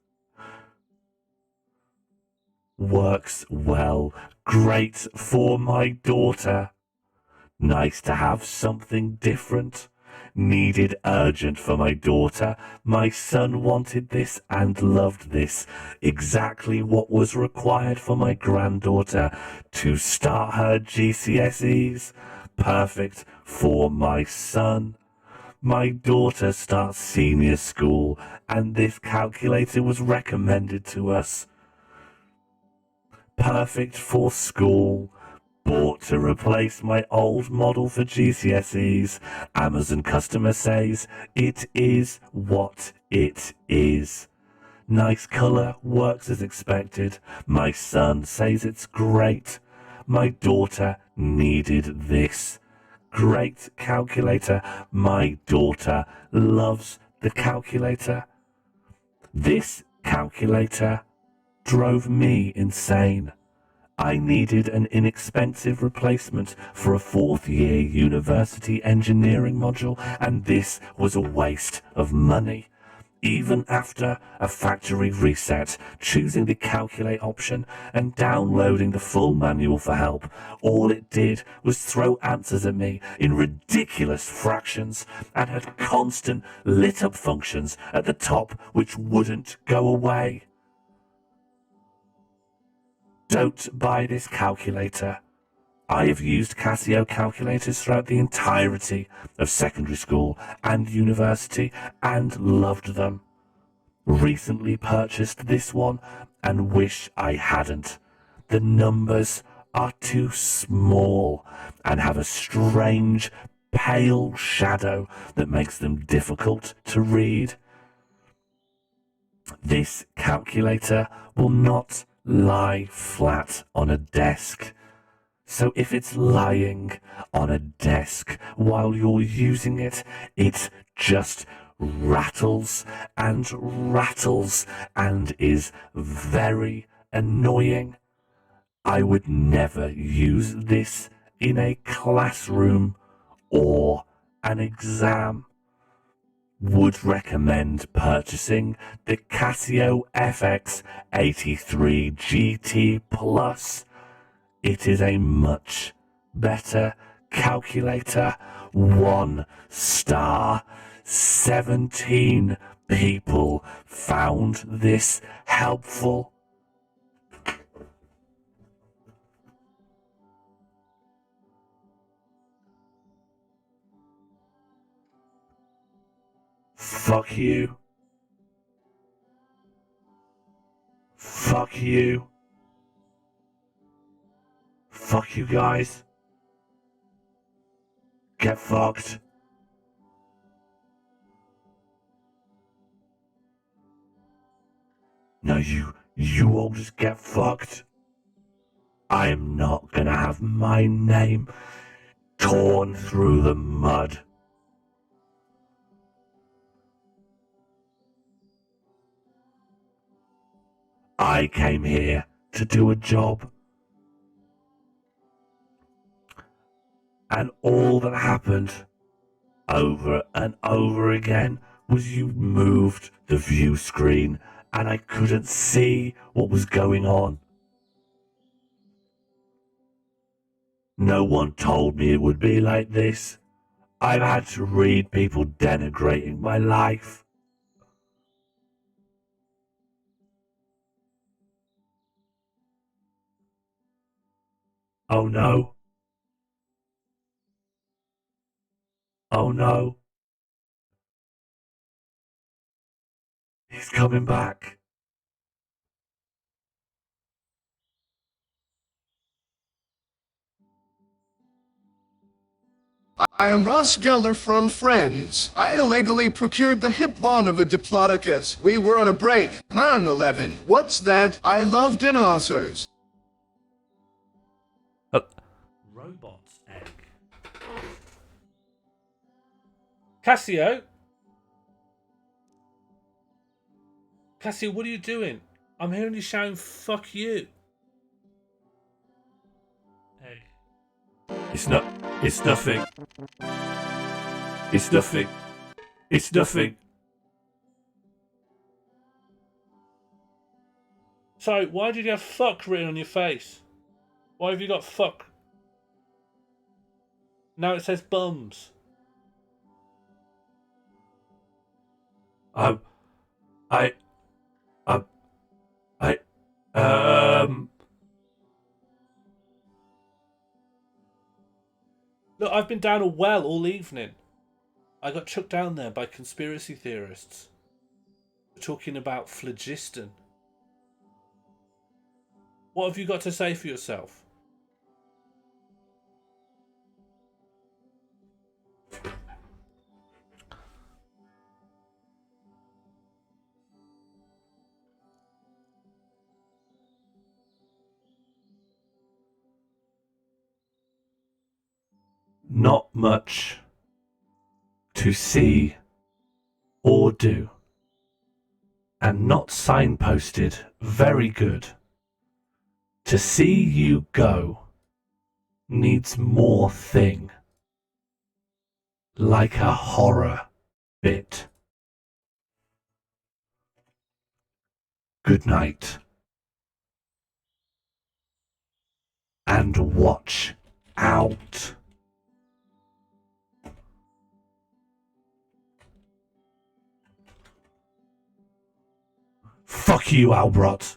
Works well. Great for my daughter. Nice to have something different. Needed urgent for my daughter. My son wanted this and loved this. Exactly what was required for my granddaughter to start her GCSEs. Perfect for my son. My daughter starts senior school, and this calculator was recommended to us. Perfect for school. Bought to replace my old model for GCSEs. Amazon customer says it is what it is. Nice colour, works as expected. My son says it's great. My daughter needed this. Great calculator. My daughter loves the calculator. This calculator drove me insane. I needed an inexpensive replacement for a 4th-year university engineering module, and this was a waste of money. Even after a factory reset, choosing the calculate option and downloading the full manual for help, all it did was throw answers at me in ridiculous fractions and had constant lit-up functions at the top which wouldn't go away. Don't buy this calculator. I have used Casio calculators throughout the entirety of secondary school and university and loved them. Recently purchased this one and wish I hadn't. The numbers are too small and have a strange, pale shadow that makes them difficult to read. This calculator will not lie flat on a desk. So if it's lying on a desk while you're using it, it just rattles and is very annoying. I would never use this in a classroom or an exam. Would recommend purchasing the Casio FX-83GT Plus. It is a much better calculator. 1 star. 17 people found this helpful. Fuck you. Fuck you. Fuck you guys. Get fucked. No, you all just get fucked. I am not gonna have my name torn through the mud. I came here to do a job. And all that happened over and over again was you moved the view screen and I couldn't see what was going on. No one told me it would be like this. I've had to read people denigrating my life. Oh no. Oh no. He's coming back. I am Ross Geller from Friends. I illegally procured the hip bond of a Diplodocus. We were on a break. 9/11. What's that? I love dinosaurs. Robot's egg. Casio? Casio, what are you doing? I'm hearing you shouting, fuck you. Egg. It's nothing. It's nothing. It's nothing. Sorry, why did you have fuck written on your face? Why have you got fuck? Now it says bums. I Look, I've been down a well all evening. I got chucked down there by conspiracy theorists. Talking about phlogiston. What have you got to say for yourself? not much to see or do, and not signposted. Very good. To see you go needs more thing, like a horror bit. Good night. And watch out. Fuck you, Albrot.